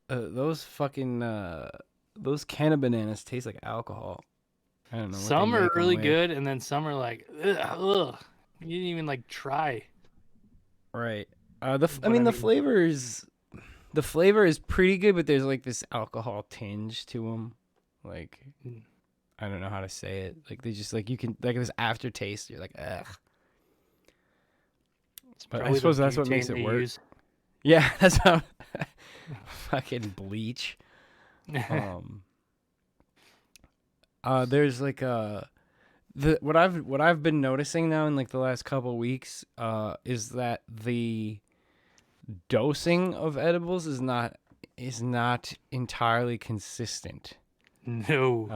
those fucking those can of bananas taste like alcohol. I don't know what they Some are make them really with. good, and then some are like, ugh. You didn't even like try. Right. I But mean I the mean, flavor is pretty good, but there's like this alcohol tinge to them. Like mm, I don't know how to say it. Like they just like you can like this aftertaste. You're like ugh. it's But I probably the suppose that's what makes butane it they work. use. Yeah, that's how fucking bleach. Um. There's like what I've been noticing now in like the last couple weeks is that the dosing of edibles is not entirely consistent. No.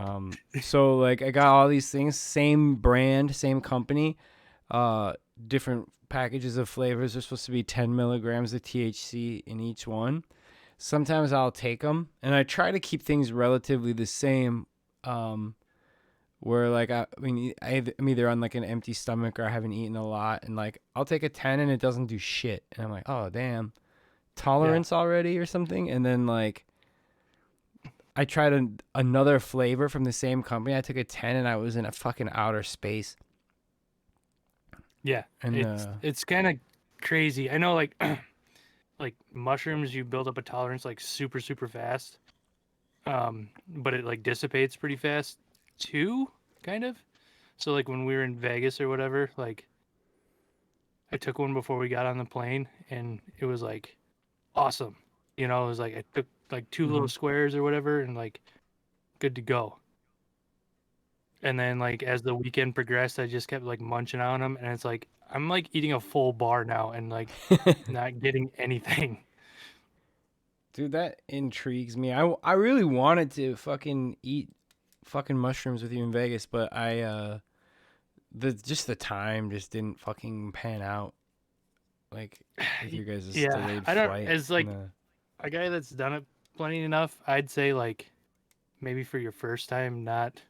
So like I got all these things, same brand, same company, uh, different packages of flavors. There's supposed to be 10 milligrams of THC in each one. Sometimes I'll take them, and I try to keep things relatively the same. Um, where like I'm either on like an empty stomach or I haven't eaten a lot, and like I'll take a 10 and it doesn't do shit, and I'm like, oh damn, Yeah. tolerance already or something, and then like I tried another flavor from the same company. I took a 10 and I was in a fucking outer space. Yeah. And It's kind of crazy. I know, like like mushrooms, you build up a tolerance like super super fast. But it like dissipates pretty fast too, kind of. So like when we were in Vegas or whatever, like I took one before we got on the plane, and it was like awesome. You know, it was like I took like two little mhm. squares or whatever, and like good to go. And then like as the weekend progressed, I just kept like munching on them, and it's like I'm like eating a full bar now and like not getting anything. Dude, that intrigues me. I really wanted to fucking eat fucking mushrooms with you in Vegas, but the time just didn't fucking pan out. Like with your guys' Yeah, delayed I don't. flight As and like a guy that's done it plenty enough, I'd say like maybe for your first time, not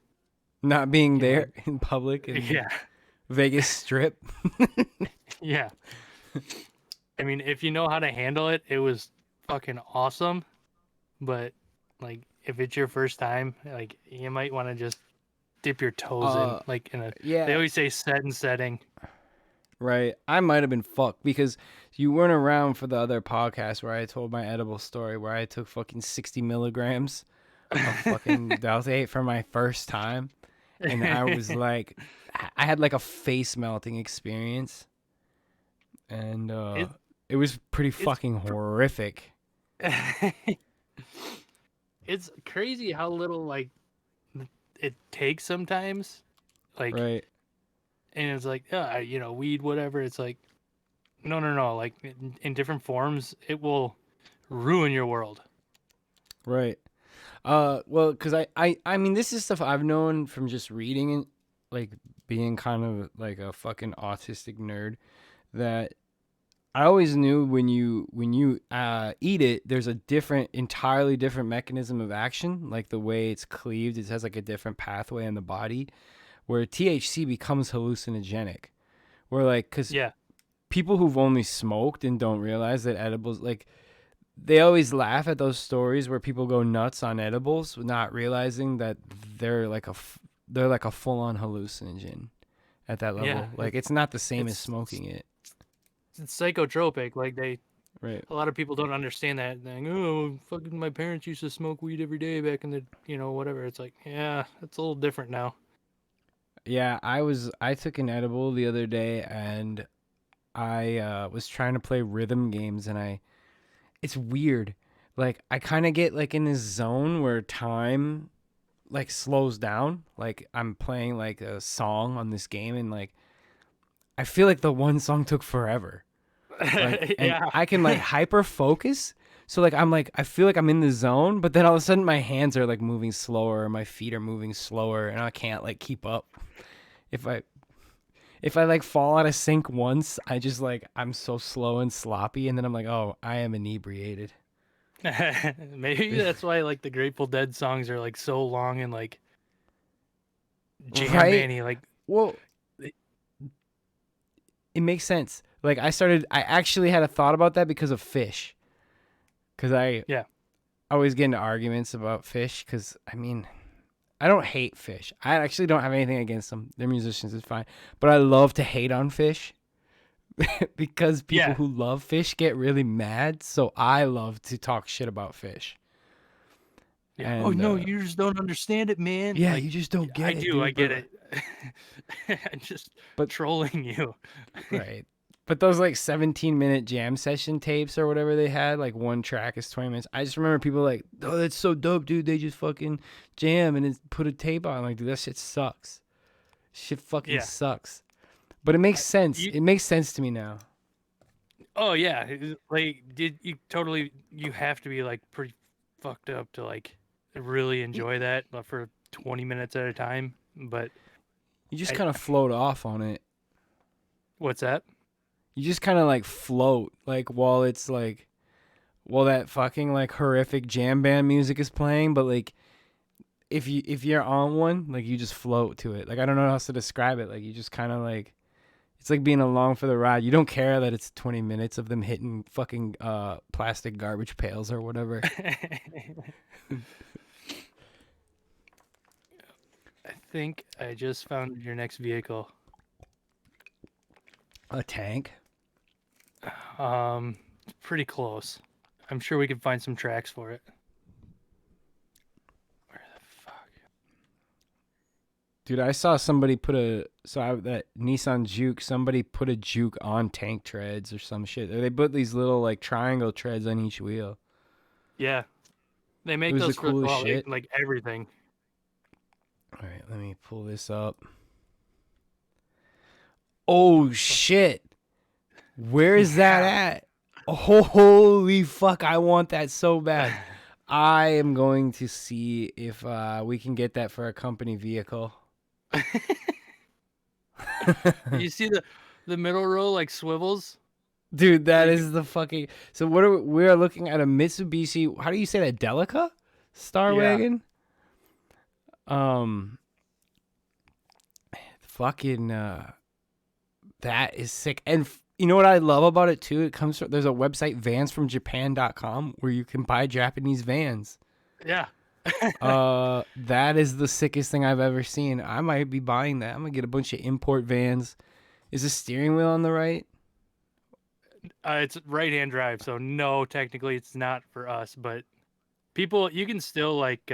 not being you know there like in public in yeah Vegas Strip. yeah. I mean, if you know how to handle it, it was fucking awesome. But like if it's your first time, like you might want to just dip your toes in uh like in a. They yeah, always say set and setting. right. I might have been fucked because you weren't around for the other podcast where I told my edible story where I took fucking 60 milligrams of fucking Dalthate for my first time. And I was like, I had like a face melting experience. And it it was pretty it's fucking horrific. it's crazy how little like it takes sometimes. Like Right. and it's like yeah, you know, weed, whatever. It's like no, no, no. Like in different forms, it will ruin your world. Right. Well, because I mean, this is stuff I've known from just reading and like being kind of like a fucking autistic nerd that I always knew when you eat it, there's a entirely different mechanism of action. Like the way it's cleaved, it has like a different pathway in the body, where THC becomes hallucinogenic. Where like, because Yeah, people who've only smoked and don't realize that edibles, like they always laugh at those stories where people go nuts on edibles, not realizing that they're like they're like a full on hallucinogen at that yeah. level. Like it's not the same as It's smoking it. it's psychotropic. Like Right. a lot of people don't understand that. Thing. Oh, fucking my parents used to smoke weed every day back in the whatever. It's like yeah, it's a little different now. Yeah, I took an edible the other day and I was trying to play rhythm games and I it's weird. Like I kind of get like in this zone where time like slows down. Like I'm playing like a song on this game and like I feel like the one song took forever. Like and Yeah. I can like hyper focus. So like I feel like I'm in the zone, but then all of a sudden my hands are like moving slower, my feet are moving slower and I can't like keep up. If I if I like fall out of sync once, I just like I'm so slow and sloppy, and then I'm like, oh, I am inebriated. Maybe that's why like the Grateful Dead songs are like so long and like jam Right? bandy. Like Well, it makes sense. Like I actually had a thought about that because of Fish, because yeah, always get into arguments about Fish because, I mean, I don't hate Fish. I actually don't have anything against them. They're musicians, it's fine. But I love to hate on Fish because people Yeah. who love Fish get really mad. So I love to talk shit about Fish. Yeah. Oh And no, you just don't understand it, man. yeah, Like you just don't I get it, do, I dude. get But it. I'm just but trolling you. right. But those like 17-minute jam session tapes or whatever they had, like one track is 20 minutes. I just remember people like, oh, that's so dope, dude. They just fucking jam and put a tape on. I'm like, dude, that shit sucks. Shit fucking Yeah. sucks. But it makes sense. You It makes sense to me now. Oh yeah, like did you totally you have to be like pretty fucked up to like really enjoy that for 20 minutes at a time. But You just I kind of float off on it. what's that? You just kind of like float, like while it's like, while that fucking like horrific jam band music is playing. But like, if you're on one, like you just float to it. Like I don't know how else to describe it. Like you just kind of like, it's like being along for the ride. You don't care that it's 20 minutes of them hitting fucking plastic garbage pails or whatever. I think I just found your next vehicle. A tank. Pretty close. I'm sure we could find some tracks for it. Where the fuck? Dude, I saw somebody put that Nissan Juke, somebody put a Juke on tank treads or some shit. They put these little like triangle treads on each wheel. Yeah, they It make was the those for coolest shit. like everything. All right, let me pull this up. Oh shit. Where is that Yeah. at? Holy fuck, I want that so bad. I am going to see if we can get that for a company vehicle. You see the middle row like swivels? Dude, So that you can, is the fucking. So what are we're looking at a Mitsubishi, how do you say that? Delica? Star yeah. Wagon? Um fucking that is sick. And you know what I love about it too? It comes from, there's a website vansfromjapan.com where you can buy Japanese vans. Yeah. That is the sickest thing I've ever seen. I might be buying that. I'm gonna get a bunch of import vans. Is the steering wheel on the right? It's right-hand drive, so no, technically it's not for us, but people you can still like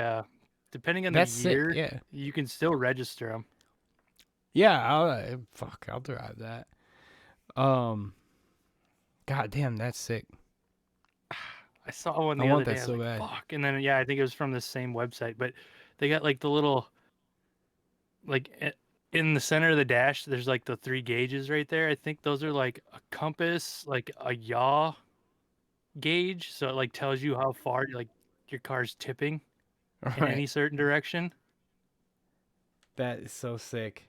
depending on the That's sick. year, Yeah. you can still register them. Yeah, I'll drive that. Um God damn, that's sick. I saw one I the other want day. that I was so like, bad. "Fuck!" And then yeah, I think it was from the same website, but they got like the little like in the center of the dash. There's like the 3 gauges right there. I think those are like a compass, like a yaw gauge, so it like tells you how far like your car's tipping All in right. any certain direction. That is so sick.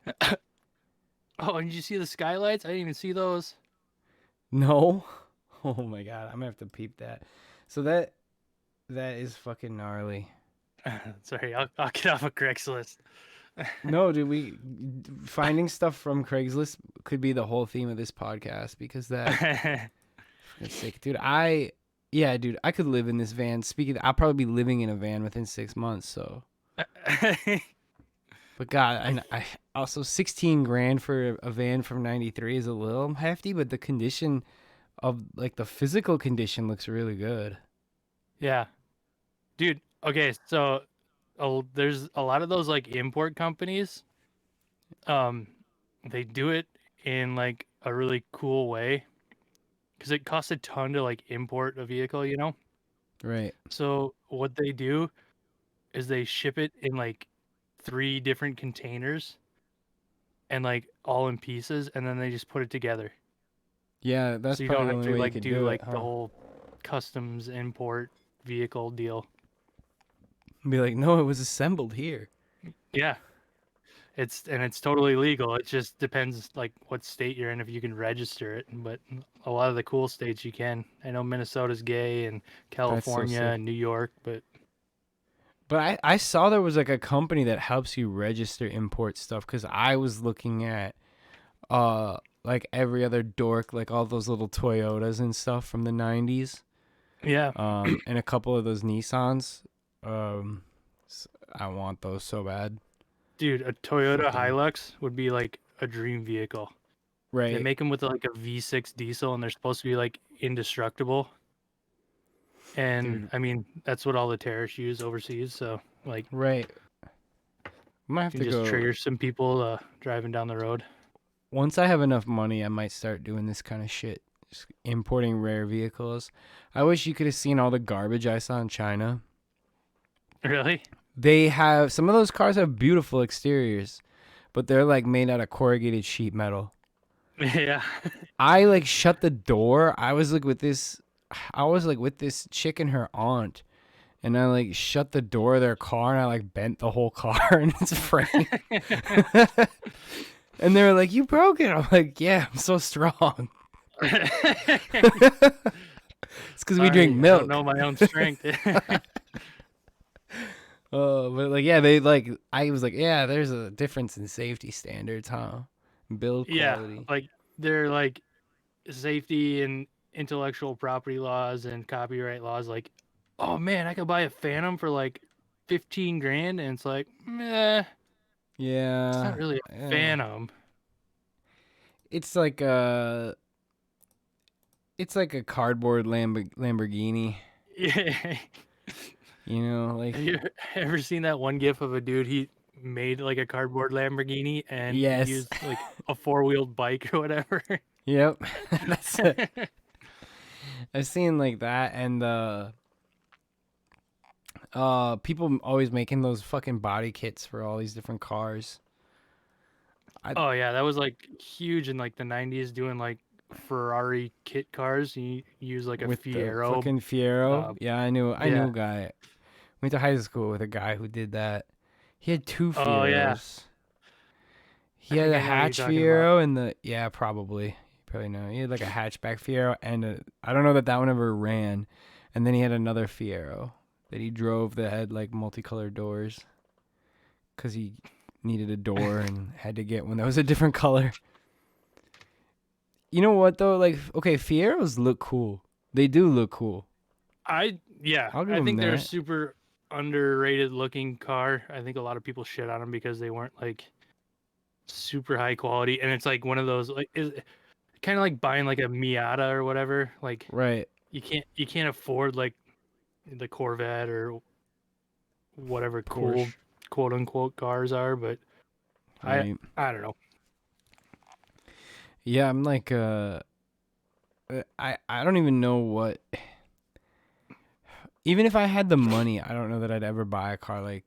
Oh, and did you see the skylights? I didn't even see those. No. Oh my god, I'm gonna have to peep that. So that is fucking gnarly. Sorry, I'll get off of Craigslist. No, dude, we finding stuff from Craigslist could be the whole theme of this podcast because that's sick, dude. Yeah, dude, I could live in this van. Speaking, I'll probably be living in a van within 6 months. So, but God, I also 16 grand for a van from '93 is a little hefty, but the condition of like the physical condition looks really good. Yeah, dude. Okay, so there's a lot of those like import companies. Um, they do it in like a really cool way because it costs a ton to like import a vehicle, you know? Right. So what they do is they ship it in like 3 different containers and like all in pieces, and then they just put it together. Yeah, that's So you probably don't the have only to way you like could do do it, like the huh? whole customs import vehicle deal. Be like, no, it was assembled here. Yeah. It's totally legal. It just depends like what state you're in if you can register it. But a lot of the cool states you can. I know Minnesota's gay and That's so California sick. and New York, but But I saw there was like a company that helps you register import stuff because I was looking at like every other dork, like all those little Toyotas and stuff from the '90s. Yeah, And a couple of those Nissans. Um, I want those so bad. dude, a Toyota Fucking Hilux would be like a dream vehicle. They right, make them with like a V6 diesel, and they're supposed to be like indestructible. And dude. I mean, that's what all the terrorists use overseas. So like, Right. I might have you to can just go. trigger some people driving down the road. Once I have enough money, I might start doing this kind of shit. Just importing rare vehicles. I wish you could have seen all the garbage I saw in China. Really? They have some of those cars have beautiful exteriors, but they're like made out of corrugated sheet metal. Yeah. I like shut the door. I was like with this chick and her aunt, and I like shut the door of their car and I like bent the whole car in its frame. And they were like, "You broke it." I'm like, "Yeah, I'm so strong." It's because we drink Sorry, I don't milk. know my own strength. But like, yeah, they like. I was like, yeah, there's a difference in safety standards, huh? Build Yeah, quality. like they're like safety and intellectual property laws and copyright laws. Like, oh man, I could buy a Phantom for like 15 grand, and it's like, meh, it's not Yeah, really a yeah. Phantom. It's like a cardboard Lamborghini. Yeah. You know, Have like you ever seen that one gif of a dude he made like a cardboard Lamborghini and he yes, used like a four-wheeled bike or whatever? yep. That's it. I've seen like that, and people always making those fucking body kits for all these different cars. I Oh yeah, that was like huge in like the 90s doing like Ferrari kit cars. You use like a with the Fiero. fucking Fiero. Uh, Yeah, I knew yeah. a guy. Went to high school with a guy who did that. He had two Oh yeah. Fieros. He I had think a I know what you're hatch talking about. Fiero and the yeah, probably. You probably know. He had like a hatchback Fiero and I don't know that one ever ran. And then he had another Fiero that he drove that had like multicolored doors because he needed a door and had to get one that was a different color. You know what though? Like, okay, Fieros look cool. They do look cool. Yeah, I'll give I them think they're a that. super underrated looking car. I think a lot of people shit on them because they weren't like super high quality, and it's like one of those like is kind of like buying like a Miata or whatever. Like Right. you can't afford like the Corvette or whatever cool Porsche. quote unquote cars are, but I Right. I don't know. Yeah, I'm like I don't even know what even if I had the money, I don't know that I'd ever buy a car like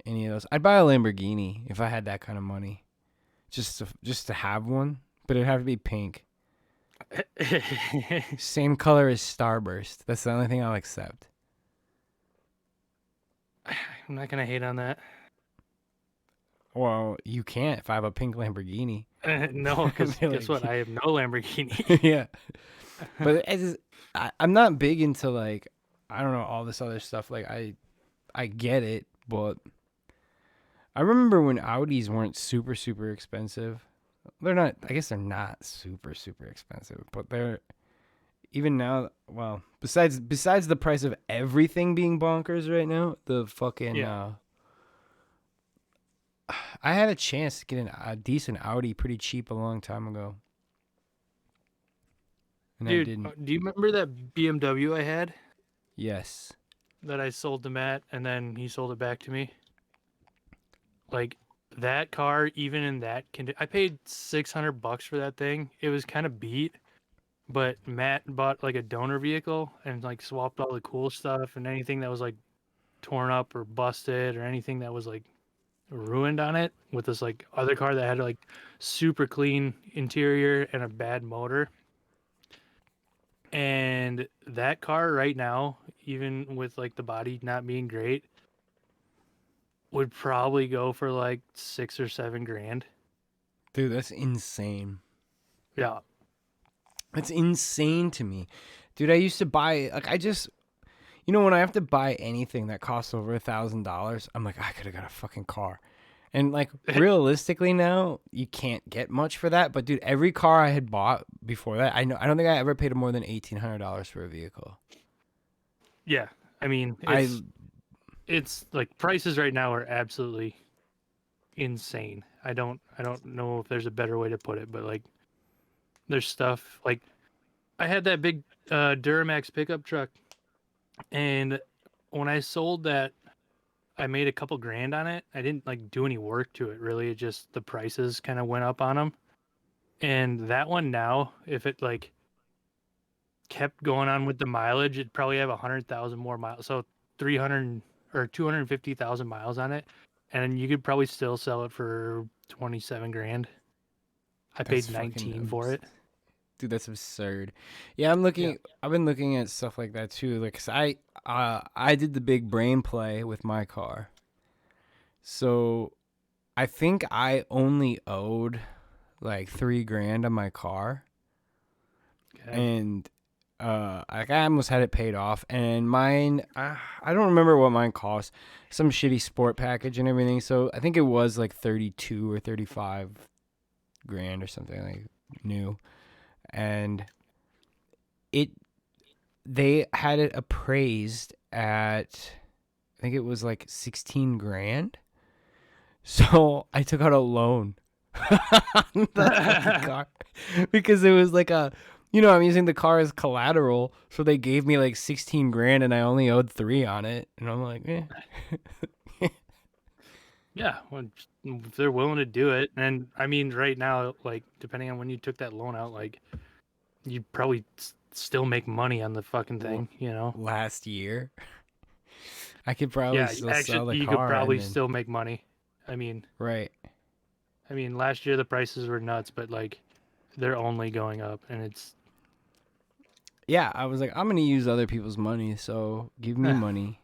any of those. I'd buy a Lamborghini if I had that kind of money. Just to have one, but it'd have to be pink. Same color as Starburst. That's the only thing I'll accept. I'm not gonna hate on that. Well, you can't if I have a pink Lamborghini. No, I'd because be guess what? like, I have no Lamborghini. yeah. But I'm not big into like I don't know all this other stuff. Like I get it, but I remember when Audis weren't super super expensive. They're not. I guess they're not super super expensive, but they're even now. Well, besides the price of everything being bonkers right now, the fucking Yeah, I had a chance to get a decent Audi pretty cheap a long time ago, and I dude. didn't. Do you remember that BMW I had Yes. that I sold to Matt and then he sold it back to me? Like that car, even in that condition, I paid $600 for that thing. It was kind of beat, but Matt bought like a donor vehicle and like swapped all the cool stuff and anything that was like torn up or busted or anything that was like ruined on it with this like other car that had like super clean interior and a bad motor. And that car right now, even with like the body not being great, would probably go for like 6 or 7 grand. Dude, that's insane. Yeah. That's insane to me. Dude, I used to buy like when I have to buy anything that costs over $1,000, I'm like, I could have got a fucking car. And like realistically now, you can't get much for that. But dude, every car I had bought before that, I don't think I ever paid more than $1,800 for a vehicle. Yeah, I mean, I it's like prices right now are absolutely insane. I don't know if there's a better way to put it, but like there's stuff like I had that big Duramax pickup truck, and when I sold that, I made a couple grand on it. I didn't like do any work to it really. It just the prices kind of went up on them. And that one now, if it like kept going on with the mileage, it'd probably have 100,000 more miles. So 300 or 250,000 miles on it, and you could probably still sell it for 27 grand. I That's paid fucking 19 for it. dude. That's absurd. Yeah, Yeah. I've been looking at stuff like that too. Like, 'cause I did the big brain play with my car, so I think I only owed like 3 grand on my car, Okay. and I almost had it paid off. And mine, I don't remember what mine cost, some shitty sport package and everything. So I think it was like 32 or 35 grand or something like new, and it they had it appraised at, I think it was like 16 grand. So I took out a loan on the fucking car because it was like I'm using the car as collateral. So they gave me like 16 grand and I only owed 3 on it. And I'm like, eh. Yeah, well, if they're willing to do it, and I mean, right now, like depending on when you took that loan out, like you'd probably still make money on the fucking thing, you know? Last year, I could probably Yeah, still actually, sell the you could car and probably then, still make money. I mean, right. last year the prices were nuts, but like they're only going up, and it's Yeah, I was like, I'm going to use other people's money. So give me money.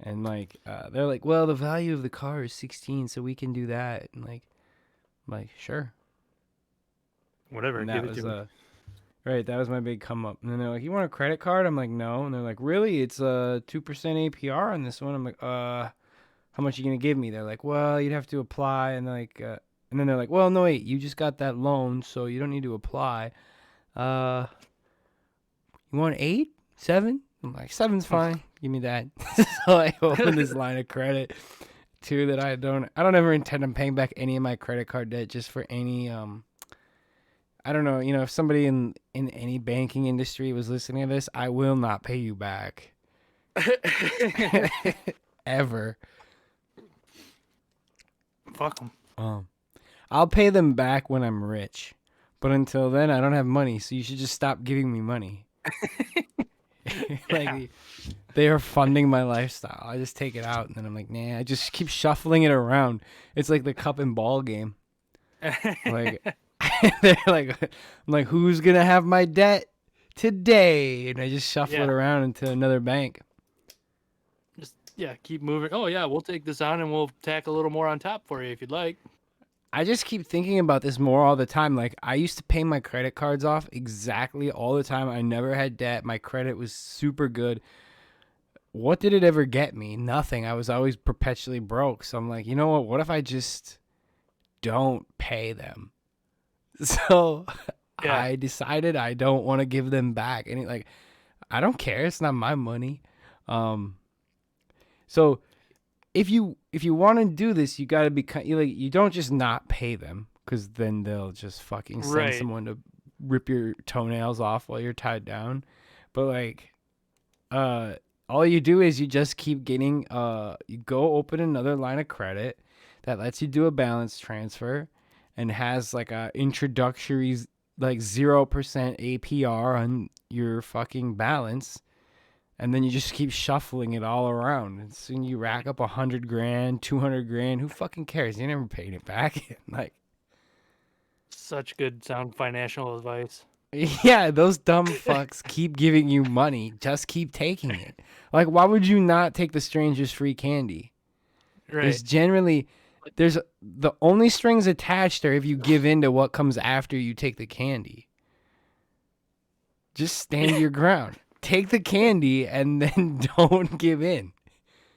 And like, they're like, well, the value of the car is 16, so we can do that. And like, I'm like, sure. whatever. And Give that it to was me. right. That was my big come up. And then they're like, you want a credit card? I'm like, no. And they're like, really? It's a 2% APR on this one. I'm like, how much are you gonna give me? They're like, well, you'd have to apply. And and then they're like, well, no, wait, you just got that loan, so you don't need to apply. Uh, you want 8, 7? I'm like, 7's fine. Give me that. So I opened this line of credit too that I don't ever intend on paying back any of my credit card debt just for any I don't know, if somebody in any banking industry was listening to this, I will not pay you back ever. Fuck them. Um, I'll pay them back when I'm rich, but until then, I don't have money. So you should just stop giving me money. Yeah. Like they are funding my lifestyle. I just take it out and then I'm like, nah. I just keep shuffling it around. It's like the cup and ball game. Like they're like, I'm like, who's gonna have my debt today? And I just shuffle it Yeah. around into another bank. Just yeah, keep moving. Oh yeah, we'll take this on and we'll tack a little more on top for you if you'd like. I just keep thinking about this more all the time. Like I used to pay my credit cards off exactly all the time. I never had debt. My credit was super good. What did it ever get me? Nothing. I was always perpetually broke. So I'm like, you know what? What if I just don't pay them? So Yeah. I decided I don't want to give them back. And like, I don't care. It's not my money. Um, so if you want to do this, you got to be you don't just not pay them because then they'll just fucking send Right. someone to rip your toenails off while you're tied down. But like, all you do is you just keep getting you go open another line of credit that lets you do a balance transfer and has like a introductory like 0% APR on your fucking balance, and then you just keep shuffling it all around. And soon you rack up 100 grand, 200 grand. Who fucking cares? You never paid it back. Like, Such good sound financial advice. yeah, those dumb fucks keep giving you money. Just keep taking it. Like, why would you not take the stranger's free candy? Right. There's generally there's the only strings attached are if you give in to what comes after you take the candy. Just stand your ground. Take the candy and then don't give in.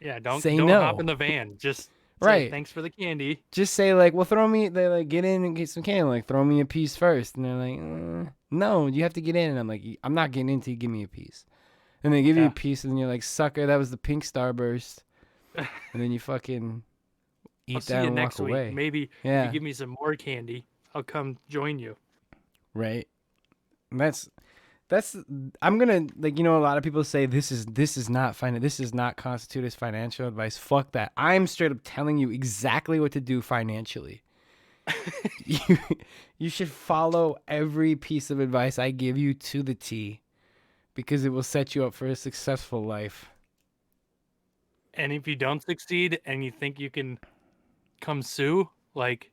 Yeah, Say don't hop in no. the van. Just say Right. thanks for the candy. Just say like, well, throw me. They like get in and get some candy. Like, throw me a piece first, and they're like, no, you have to get in. And I'm like, I'm not getting in till you give me a piece. And they give you a Yeah. piece, and you're like, sucker, that was the pink starburst. And then you fucking I'll eat see that you and walk next week. away. Maybe if you Yeah, give me some more candy, I'll come join you. right. And that's I'm gonna like a lot of people say this is not this does not constitute as financial advice. Fuck that. I'm straight up telling you exactly what to do financially. You you should follow every piece of advice I give you to the T because it will set you up for a successful life. And if you don't succeed and you think you can come sue, like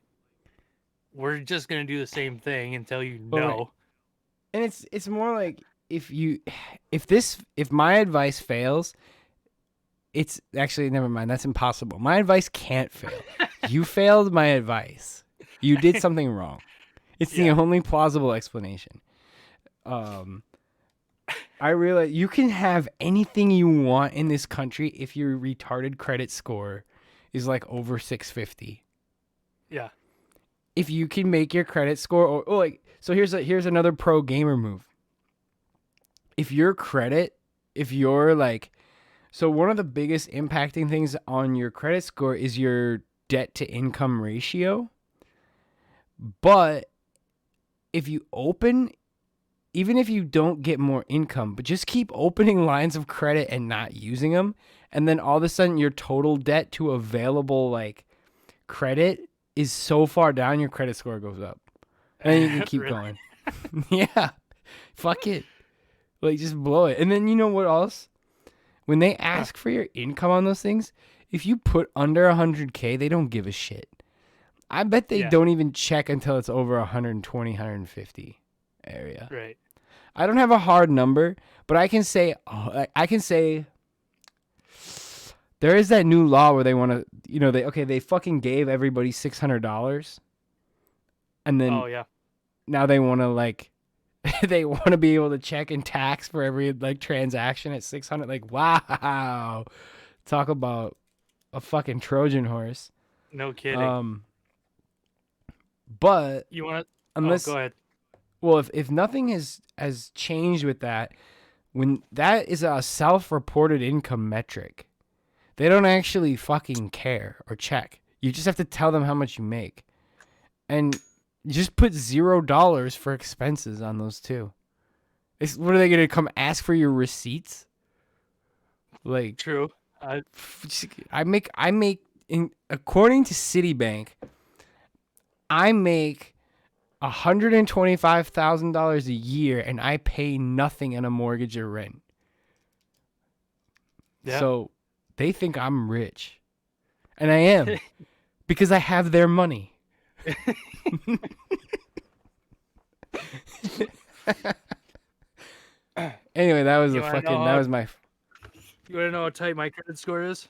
we're just gonna do the same thing until you Well, right. know. And it's more like if my advice fails, it's actually never mind. That's impossible. My advice can't fail. You failed my advice. You did something wrong. It's the Yeah. only plausible explanation. I realize you can have anything you want in this country if your retarded credit score is like over 650. Yeah. If you can make your credit score or like so here's another pro gamer move. If your credit, if you're like so one of the biggest impacting things on your credit score is your debt to income ratio. But if you open even if you don't get more income, but just keep opening lines of credit and not using them, and then all of a sudden your total debt to available like credit is so far down, your credit score goes up, and you can keep Really? going. Yeah, fuck it, like just blow it. And then you know what else? When they ask for your income on those things, if you put under 100K, they don't give a shit. I bet they Yeah. don't even check until it's over 120, 150 area. Right. I don't have a hard number, but I can say there is that new law where they want to, they fucking gave everybody $600, and then Oh yeah. now they want to like they want to be able to check and tax for every like transaction at 600. Like wow, talk about a fucking Trojan horse. No kidding. But You want to? Oh, unless go ahead. well, if nothing has changed with that, when that is a self-reported income metric, they don't actually fucking care or check. You just have to tell them how much you make, and just put $0 for expenses on those too. What are they gonna come ask for your receipts? Like, True. I make according to Citibank, I make $125,000 a year, and I pay nothing on a mortgage or rent. Yeah. So they think I'm rich, and I am because I have their money. Anyway, that was You a wanna fucking know that how- was my You want to know how tight my credit score is?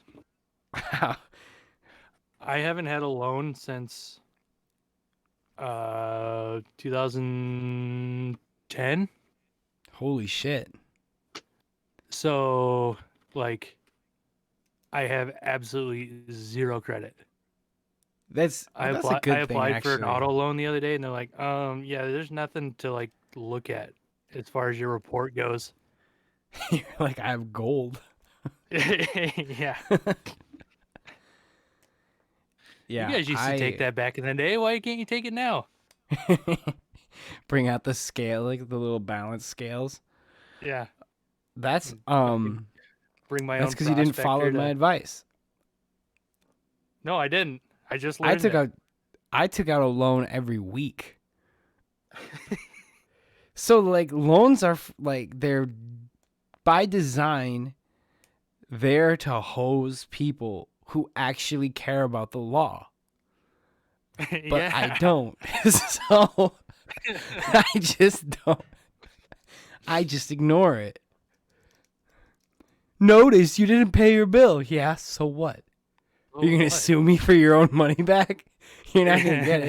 I haven't had a loan since 2010. Holy shit. So like I have absolutely zero credit. That's a good I thing, applied for an actually. auto loan the other day, and they're like, yeah, there's nothing to like look at as far as your report goes. You're like, I have gold. Yeah. Yeah, You guys used to take that back in the day. Why can't you take it now? bring out the scale, like the little balance scales. Yeah. That's Bring my that's own because you didn't follow prospector my to... advice. No, I didn't. I just I learned took it. I took out a loan every week. So like loans are like they're by design there to hose people who actually care about the law. But Yeah. I don't. So I just don't. I just ignore it. Notice you didn't pay your bill. Yeah, so what? Oh, You're going to what? sue me for your own money back? You're not going to get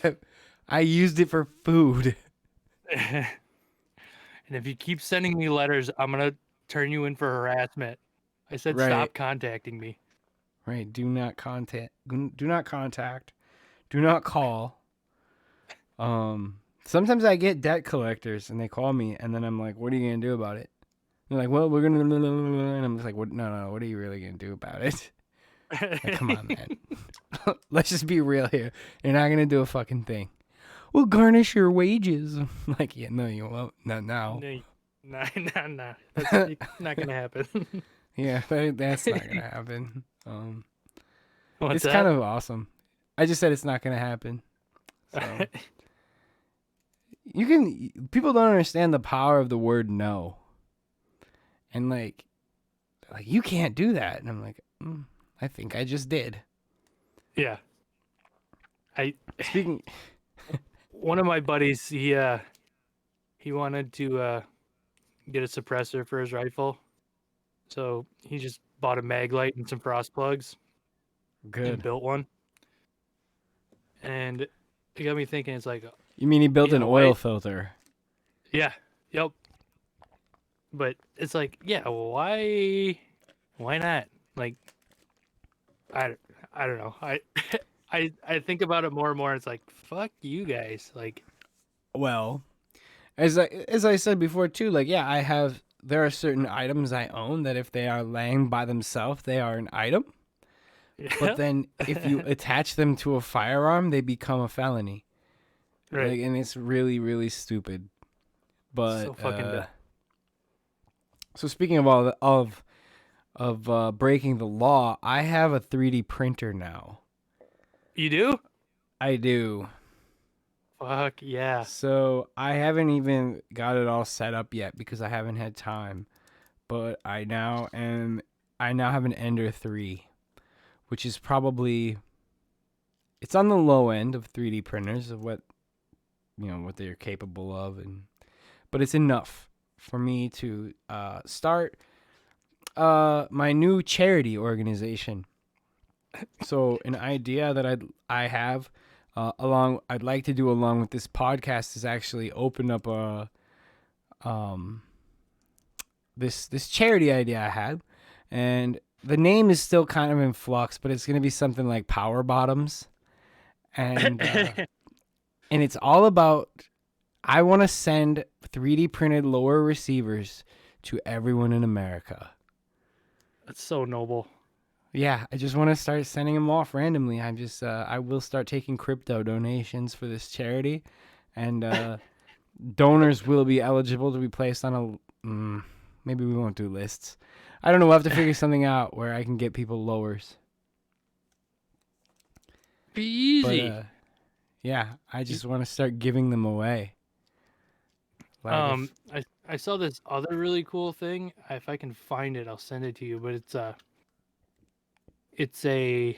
it. I used it for food. And if you keep sending me letters, I'm going to turn you in for harassment. I said Right. stop contacting me. Right. Do not contact. Do not contact. Do not call. Sometimes I get debt collectors and they call me, and then I'm like, "What are you gonna do about it?" They're like, "Well, we're gonna," and I'm just like, "What? No, no. What are you really gonna do about it?" Like, come on, man. Let's just be real here. You're not gonna do a fucking thing. We'll garnish your wages. I'm like, yeah, no, you won't. Not now. No, nah. That's not gonna happen. Yeah, that's not gonna happen. What's It's kind that? of awesome. I just said it's not gonna happen. So people don't understand the power of the word no, and like you can't do that, and I'm like, I think I just did. Yeah. I Speaking, One of my buddies, he wanted to get a suppressor for his rifle, so he just bought a mag light and some frost plugs and good. built one. And it got me thinking. It's like, You mean he built yeah, an oil why? filter? Yeah, yep. But it's like, yeah, why not? Like, I, I don't know. I think about it more and more. It's like, fuck you guys. Like, Well, as I said before too, like yeah, there are certain items I own that if they are laying by themselves, they are an item. But yeah, then if you attach them to a firearm, they become a felony. right. And it's really really stupid. So But fucking dumb. so speaking of all breaking the law, I have a 3D printer now. You do? I do. Fuck yeah. So I haven't even got it all set up yet because I haven't had time. But I now have an Ender 3, which is probably it's on the low end of 3D printers of what they're capable of, but it's enough for me to start my new charity organization. So an idea that I have I'd like to do along with this podcast is actually open up a um this charity idea I had, and the name is still kind of in flux, but it's gonna be something like Power Bottoms, and and it's all about I want to send 3D printed lower receivers to everyone in America. That's so noble. Yeah, I just want to start sending them off randomly. I will start taking crypto donations for this charity, and donors will be eligible to be placed on maybe we won't do lists. I don't know. We'll have to figure something out where I can get people lowers. Be But easy. yeah, I just want to start giving them away. Like if I saw this other really cool thing. If I can find it, I'll send it to you. But it's a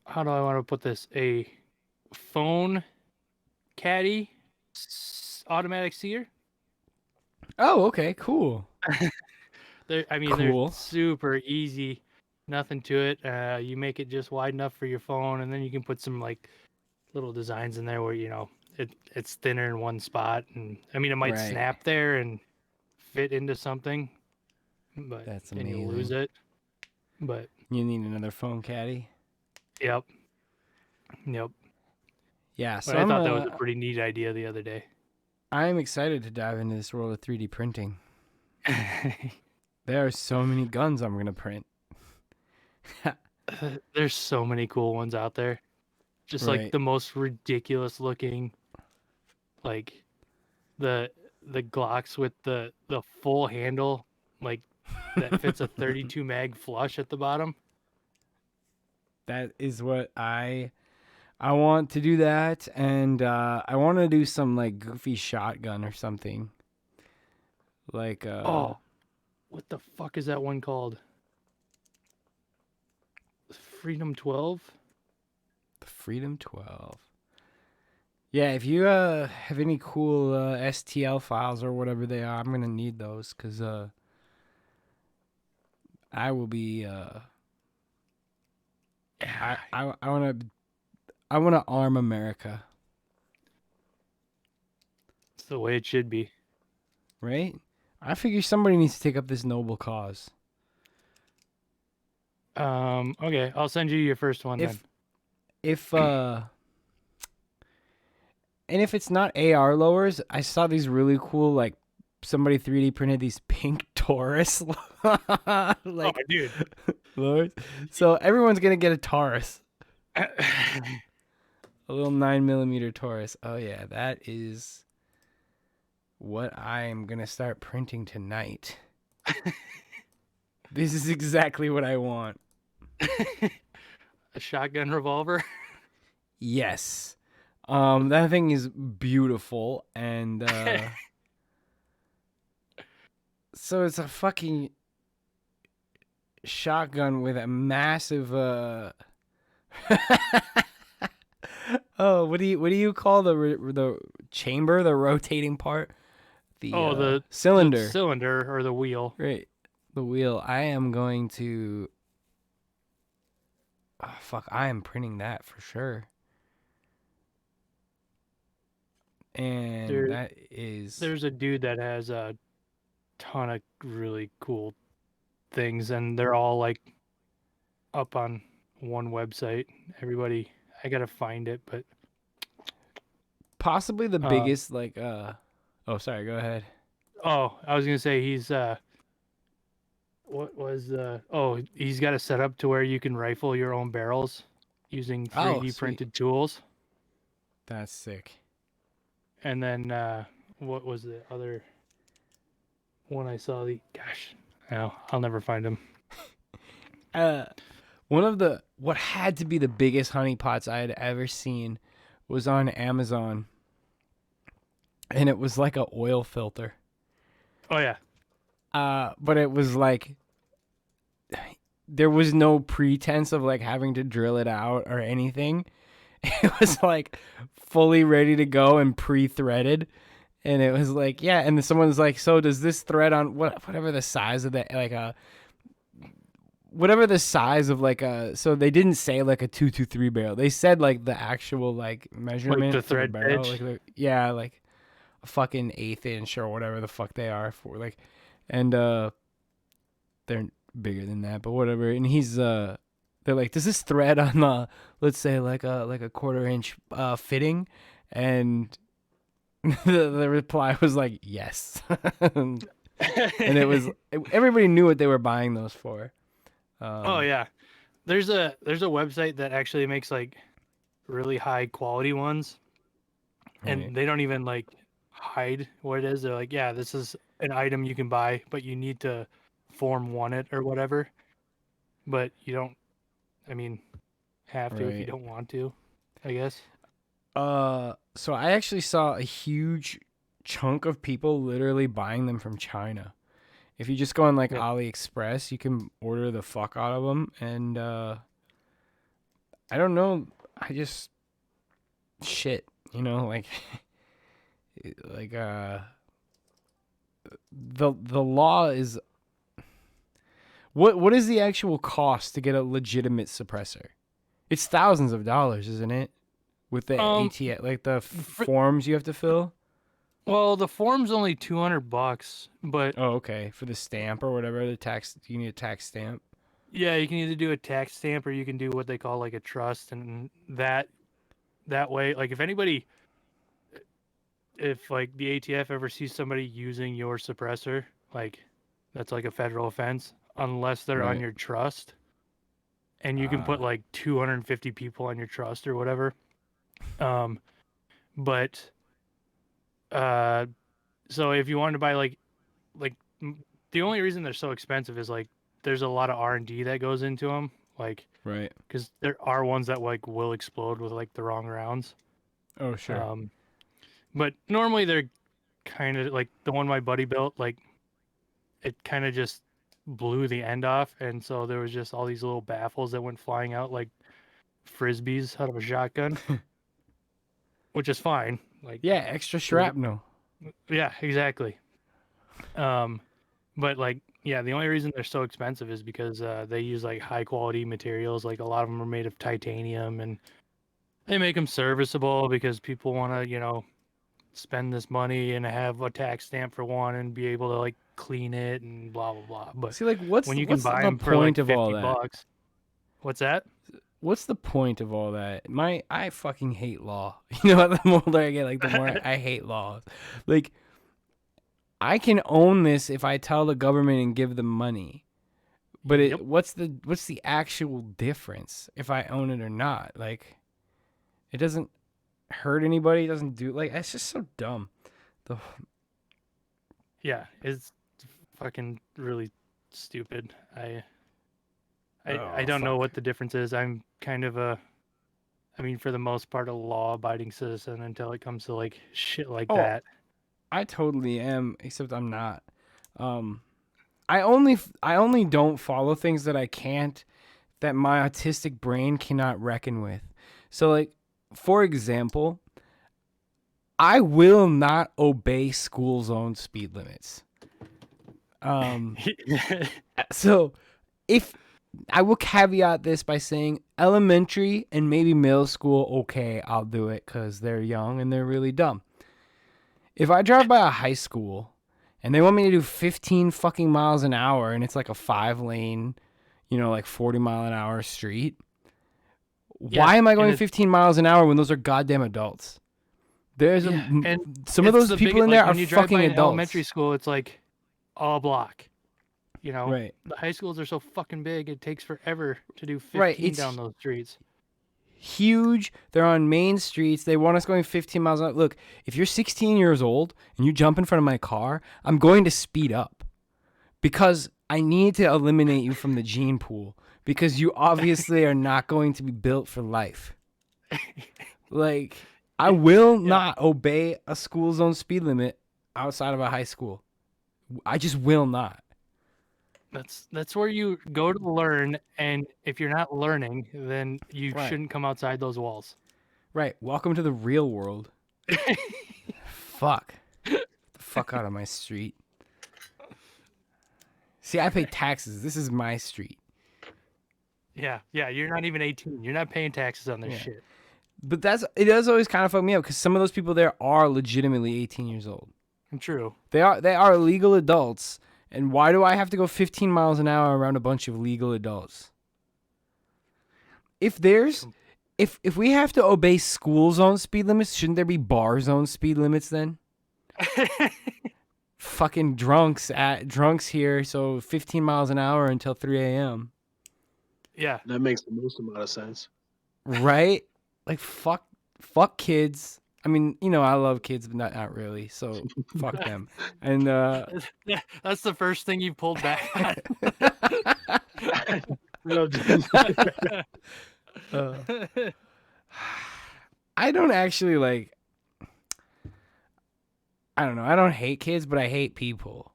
how do I want to put this? A phone caddy automatic seer. oh okay, cool, They're cool, super easy. Nothing to it. You make it just wide enough for your phone, and then you can put some like little designs in there where it's thinner in one spot, and I mean it might right? snap there and fit into something, but That's and you lose amazing. it. But You need another phone caddy. yep, yep. Yeah, But so I thought that was a pretty neat idea the other day. I'm excited to dive into this world of 3D printing. There are so many guns I'm gonna print. There's so many cool ones out there. Just like Right. the most ridiculous looking, like the the Glocks with the full handle, like that fits a 32 mag flush at the bottom. That is what I want to do that, and I want to do some like goofy shotgun or something. Like Oh, what the fuck is that one called? Freedom 12? the Freedom 12. Yeah, if you have any cool STL files or whatever they are, I'm gonna need those because I will be Yeah, I wanna arm America, it's the way it should be. right? I figure somebody needs to take up this noble cause. Okay, I'll send you your first one then. If if and if it's not AR lowers, I saw these really cool like somebody 3D printed these pink Taurus Oh, like dude. lowers. So everyone's gonna get a Taurus, a little 9mm Taurus. Oh yeah, that is what I am gonna start printing tonight. This is exactly what I want. A shotgun revolver. Yes. That thing is beautiful, and so it's a fucking shotgun with a massive oh, what do you call the chamber, the rotating part? The Oh, the cylinder. cylinder or the wheel. Right. The wheel. I am going to fuck, I am printing that for sure. And There, that is there's a dude that has a ton of really cool things, and they're all like up on one website. Everybody, I gotta find it, but possibly the uh, biggest like oh sorry, go ahead. oh, I was gonna say he's what was oh, he's got a setup to where you can rifle your own barrels using Oh, 3D sweet. printed tools. That's sick. And then what was the other one I saw? The gosh, no, I'll never find him. Uh One of the what had to be the biggest honeypots I had ever seen was on Amazon, and it was like a oil filter. Oh yeah, But it was like there was no pretense of like having to drill it out or anything. It was like fully ready to go and pre-threaded, and it was like, yeah. And then someone's like, so does this thread on whatever the size of the like a whatever the size of like a, so they didn't say like a 223 barrel, they said like the actual like like the measurement for the thread barrel, pitch. like yeah, like a fucking eighth inch or whatever the fuck they are for like, and they're bigger than that, but whatever. And they're like, does this thread on the, let's say like a quarter inch fitting, and the reply was like yes. And it was, everybody knew what they were buying those for. Oh um yeah, there's a website that actually makes like really high quality ones, right. and they don't even like hide what it is. They're like, yeah, this is an item you can buy, but you need to form one it or whatever. But you don't, I mean, have to if you Right. don't want to, I guess. So I actually saw a huge chunk of people literally buying them from China. If you just go on like Yeah. AliExpress, you can order the fuck out of them, and I don't know, I just shit, like like the law is, what is the actual cost to get a legitimate suppressor? It's thousands of dollars, isn't it? With the Um, AT, like the for, forms you have to fill. well, the form's only $200, but Oh, okay. For the stamp or whatever, the tax, you need a tax stamp. yeah, you can either do a tax stamp or you can do what they call like a trust, and that way, like if like the ATF ever sees somebody using your suppressor, like that's like a federal offense unless they're on Right. your trust, and you can put Ah, like 250 people on your trust or whatever. Um, but uh, so if you wanted to buy like the only reason they're so expensive is like there's a lot of R&D that goes into them, like right. because there are ones that like will explode with like the wrong rounds. Oh, sure. Um, but normally they're kind of like the one my buddy built, like it kind of just blew the end off, and so there was just all these little baffles that went flying out like frisbees out of a shotgun, which is fine. Like, Yeah, extra you're, shrapnel. yeah, exactly. Um, but like, yeah, the only reason they're so expensive is because they use like high quality materials. Like a lot of them are made of titanium, and they make them serviceable because people want to, spend this money and have a tax stamp for one and be able to like clean it and blah blah blah. But See, like, what's when the, you can what's buy the them for like point of all 50 that? bucks, what's that? what's the point of all that? I fucking hate law. You know, the older I get, like the more I hate laws. Like I can own this if I tell the government and give them money. But Yep. what's the actual difference if I own it or not? Like it doesn't hurt anybody. It doesn't do like it's just so dumb. The Yeah, it's fucking really stupid. I don't know fuck. what the difference is. I'm kind of I mean, for the most part, a law-abiding citizen until it comes to like shit like Oh, that. I totally am, except I'm not. Um, I only don't follow things that my autistic brain cannot reckon with. So like, for example, I will not obey school zone speed limits. Um, so if I will caveat this by saying elementary and maybe middle school, okay, I'll do it because they're young and they're really dumb. If I drive by a high school and they want me to do 15 fucking miles an hour and it's like a 5 lane, like 40-mile-an-hour street, Yeah, why am I and going 15 miles an hour when those are goddamn adults? There's and some of it's those the people big in there like are when you drive fucking by an elementary adults. school, it's like a block. You know, Right. the high schools are so fucking big; it takes forever to do Right. 15 down It's those streets. huge. They're on main streets. They want us going 15 miles an hour. Look, if you're 16 years old and you jump in front of my car, I'm going to speed up because I need to eliminate you from the gene pool because you obviously are not going to be built for life. Like, I will Yeah, not obey a school zone speed limit outside of a high school. I just will not. that's where you go to learn, and if you're not learning, then you Right. shouldn't come outside those walls. Right. Welcome to the real world. Fuck. Get the fuck out of my street. See, I pay taxes. This is my street. Yeah, you're not even 18. You're not paying taxes on this Yeah. shit. But it does always kind of fuck me up because some of those people there are legitimately 18 years old. True. They are legal adults, and why do I have to go 15 miles an hour around a bunch of legal adults? If there's if we have to obey school zone speed limits, shouldn't there be bar zone speed limits then? Fucking drunks here, so 15 miles an hour until 3 a.m. Yeah. That makes the most amount of sense. Right? Like fuck kids. I mean, I love kids, but not really. So fuck them. And Yeah, that's the first thing you pulled back on. I don't actually like. I don't know. I don't hate kids, but I hate people,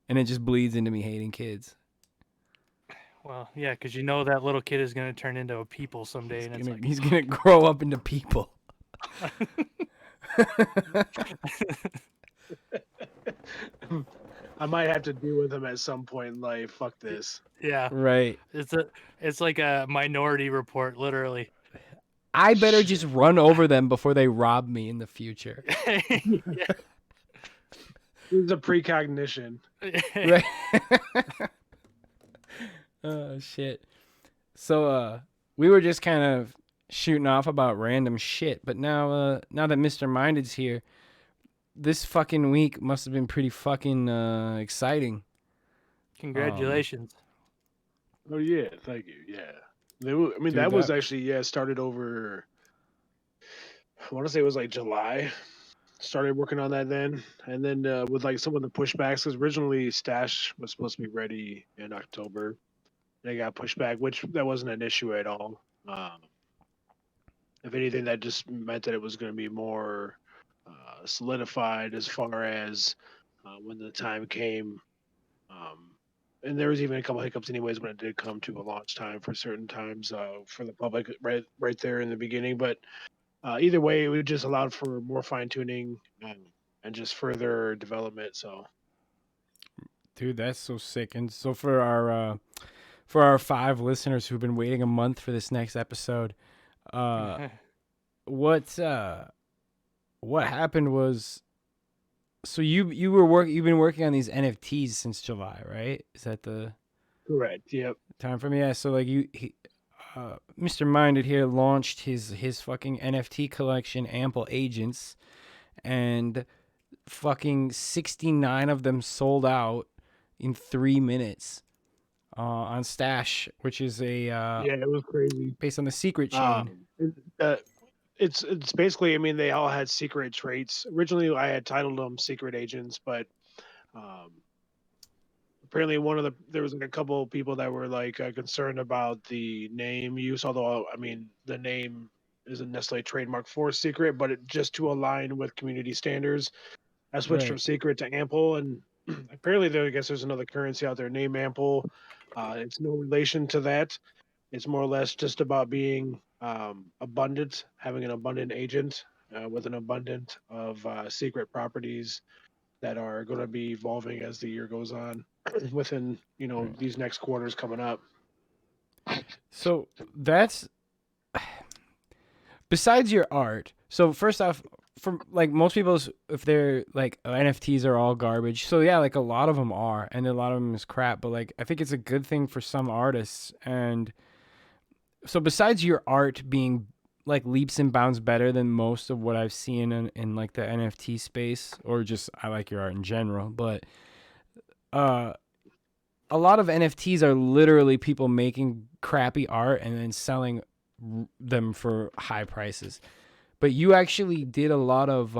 and it just bleeds into me hating kids. Well, yeah, because you know that little kid is going to turn into a people someday, and it's like, He's gonna grow up into people. I might have to deal with him at some point in life. Fuck this. yeah, Right. it's like a Minority Report, literally. I better just run over them before they rob me in the future. Yeah. This is a precognition. Right. Oh shit. So we were just kind of shooting off about random shit, but now that Mr. Minded's here, this fucking week must have been pretty fucking exciting. Congratulations. Oh yeah, thank you. Yeah, Dude, that was actually started over. I want to say it was like July. Started working on that then, and then with like some of the pushbacks, because originally Stash was supposed to be ready in October. They got pushed back, which that wasn't an issue at all. If anything, that just meant that it was going to be more solidified as far as when the time came. And there was even a couple hiccups, anyways, when it did come to a launch time for certain times for the public, right there in the beginning. But either way, it just allowed for more fine tuning and just further development. So, dude, that's so sick. And so for our 5 listeners who've been waiting a month for this next episode, what happened was, so you've been working on these NFTs since July, right? Is that the correct. Yep. time frame? Yeah. So like Mr. Minded here launched his fucking NFT collection, Ample Agents, and fucking 69 of them sold out in 3 minutes on Stash, which is a Yeah, it was crazy. based on the Secret chain. It, it's basically, I mean, they all had secret traits. Originally, I had titled them secret agents, but um, apparently there was like a couple of people that were like concerned about the name use. Although, I mean, the name isn't necessarily trademark for secret, but just to align with community standards. I switched from Right. secret to ample, and apparently I guess there's another currency out there named ample. It's no relation to that. It's more or less just about being abundant, having an abundant agent with an abundant of secret properties that are going to be evolving as the year goes on within Right. these next quarters coming up. So that's besides your art. So first off, from like most people's, if they're like NFTs are all garbage. So yeah, like a lot of them are, and a lot of them is crap. But like I think it's a good thing for some artists. And so besides your art being like leaps and bounds better than most of what I've seen in like the NFT space, or just I like your art in general. But uh, a lot of NFTs are literally people making crappy art and then selling them for high prices. But you actually did a lot of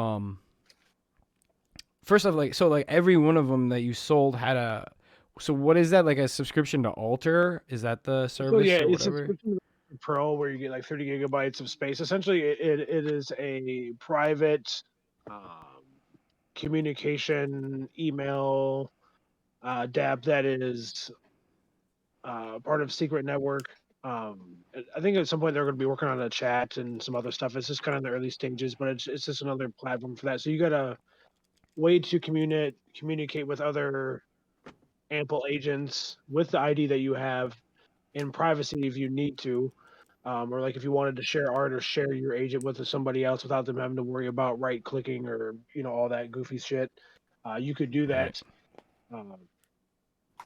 first off, like, so like every one of them that you sold had a, so what is that, like a subscription to Alter? Is that the So yeah, service or it's whatever? subscription pro where you get like 30 gigabytes of space. Essentially, it is a private um, communication email dApp that is part of Secret Network. I think at some point they're going to be working on a chat and some other stuff. It's just kind of in the early stages, but it's just another platform for that. So you got a way to communicate with other ample agents with the ID that you have in privacy if you need to. Or like if you wanted to share art or share your agent with somebody else without them having to worry about right clicking or all that goofy shit, you could do Right. that. Um,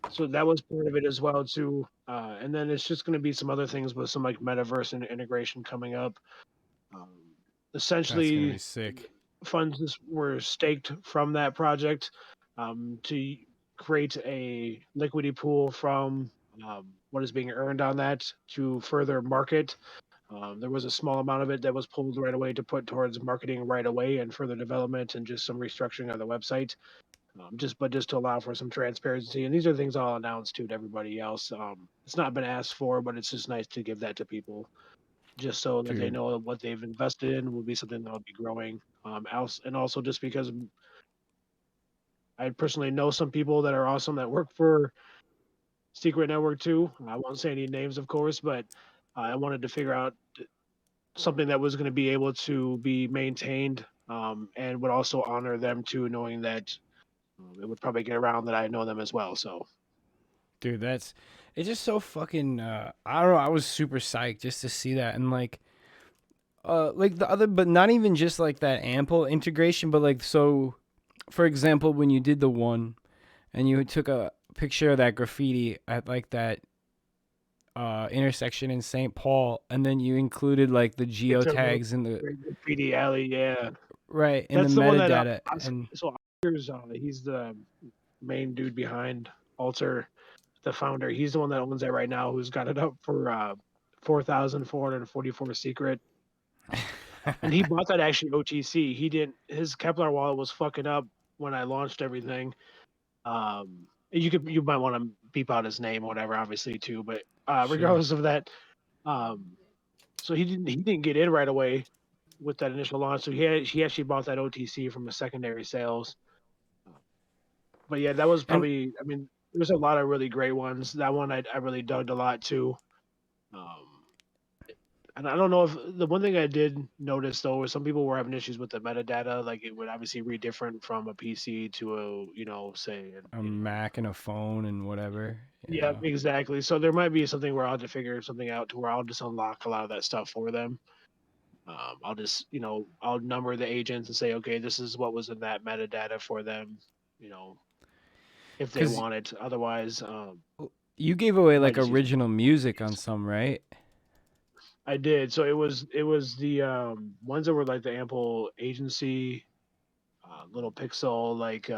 so that was part of it as well too. And then it's just going to be some other things with some like metaverse and integration coming up. Um, That's gonna essentially, be sick. funds were staked from that project to create a liquidity pool from what is being earned on that to further market. There was a small amount of it that was pulled right away to put towards marketing right away and further development and just some restructuring on the website. Just to allow for some transparency. And these are things I'll announce to everybody else. It's not been asked for, but it's just nice to give that to people just so that they Dude. know what they've invested in will be something that will be growing. And also just because I personally know some people that are awesome that work for Secret Network too. I won't say any names, of course, but I wanted to figure out something that was going to be able to be maintained and would also honor them too, knowing that it would probably get around that I know them as well. So Dude, that's, it's just so fucking I don't know, I was super psyched just to see that. And like the other, but not even just like that ample integration, but like, so for example, when you did the one and you took a picture of that graffiti at like that intersection in St. Paul, and then you included like the it's a real geotags in the great graffiti alley. Yeah, right in the that's the one that metadata. And Oscar's he's the main dude behind Alter, the founder. He's the one that owns that right now. Who's got it up for 4,444 secret. And he bought that actually OTC. He didn't. His Kepler wallet was fucking up when I launched everything. You might want to beep out his name, or whatever, obviously too. But sure. regardless of that, um, so he didn't get in right away with that initial launch. So he actually bought that OTC from a secondary sales. But yeah, that was And probably. I mean, there's a lot of really great ones. That one I really dug a lot too. Um, and I don't know if the one thing I did notice though was some people were having issues with the metadata. Like it would obviously read different from a PC to a say a Mac and a phone and whatever. yeah, Yeah. exactly. So there might be something where I'll have to figure something out to where I'll just unlock a lot of that stuff for them. I'll just I'll number the agents and say, okay, this is what was in that metadata for them. You know, if they Because want it. Otherwise, you gave away I might like just use. original music on some, right? I did. So it was the ones that were like the Ample agency little pixel like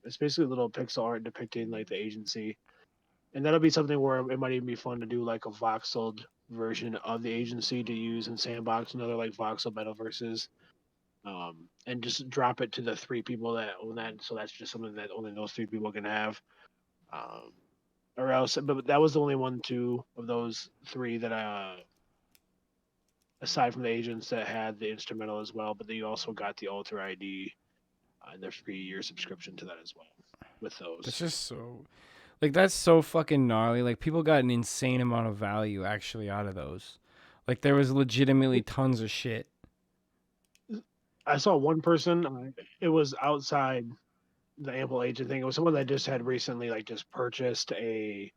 it's basically a little pixel art depicting like the agency, and that'll be something where it might even be fun to do like a voxeled version of the agency to use in Sandbox and other like voxel metaverses, and just drop it to the three people that own that. So that's just something that only those three people can have. Um, or else, but that was the only one, two of those three that aside from the agents that had the instrumental as well. But then you also got the Alter ID and their 3 year subscription to that as well with That's those. just so like that's so fucking gnarly. Like people got an insane amount of value actually out of those. Like there was legitimately tons of shit. I saw one person. It was outside the Ample agent thing. It was someone that just had recently like just purchased a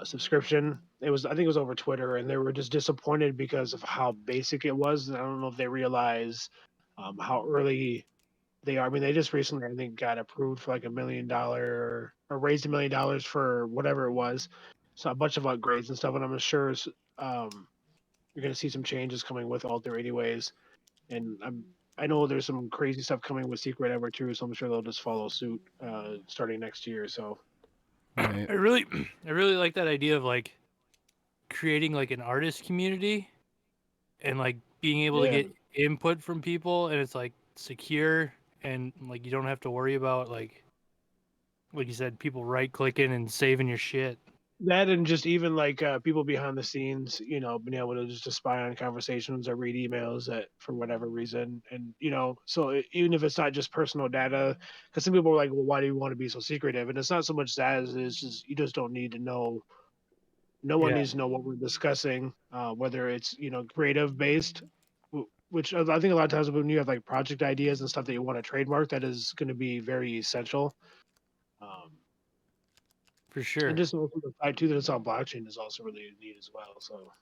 subscription. It was I think it was over Twitter, and they were just disappointed because of how basic it was. And I don't know if they realize how early they are. I mean, they just recently I think got approved for like $1 million or raised $1 million for whatever it was. So a bunch of upgrades and stuff. And I'm sure you're going to see some changes coming with Alter anyways. And I know there's some crazy stuff coming with Secret Ever too, so I'm sure they'll just follow suit starting next year. So Right. I really, I really like that idea of like creating like an artist community and like being able to yeah, get input from people, and it's like secure, and like you don't have to worry about like you said, people right clicking and saving your shit. that and just even like people behind the scenes, being able to just spy on conversations or read emails that for whatever reason, and so even if it's not just personal data, because some people are like, well, why do you want to be so secretive? And it's not so much that as it's just you just don't need to know. No one Yeah, needs to know what we're discussing, whether it's creative based, which I think a lot of times when you have like project ideas and stuff that you want to trademark, that is going to be very essential. Um, for and sure. just also the fact too that it's on blockchain is also really neat as well. So,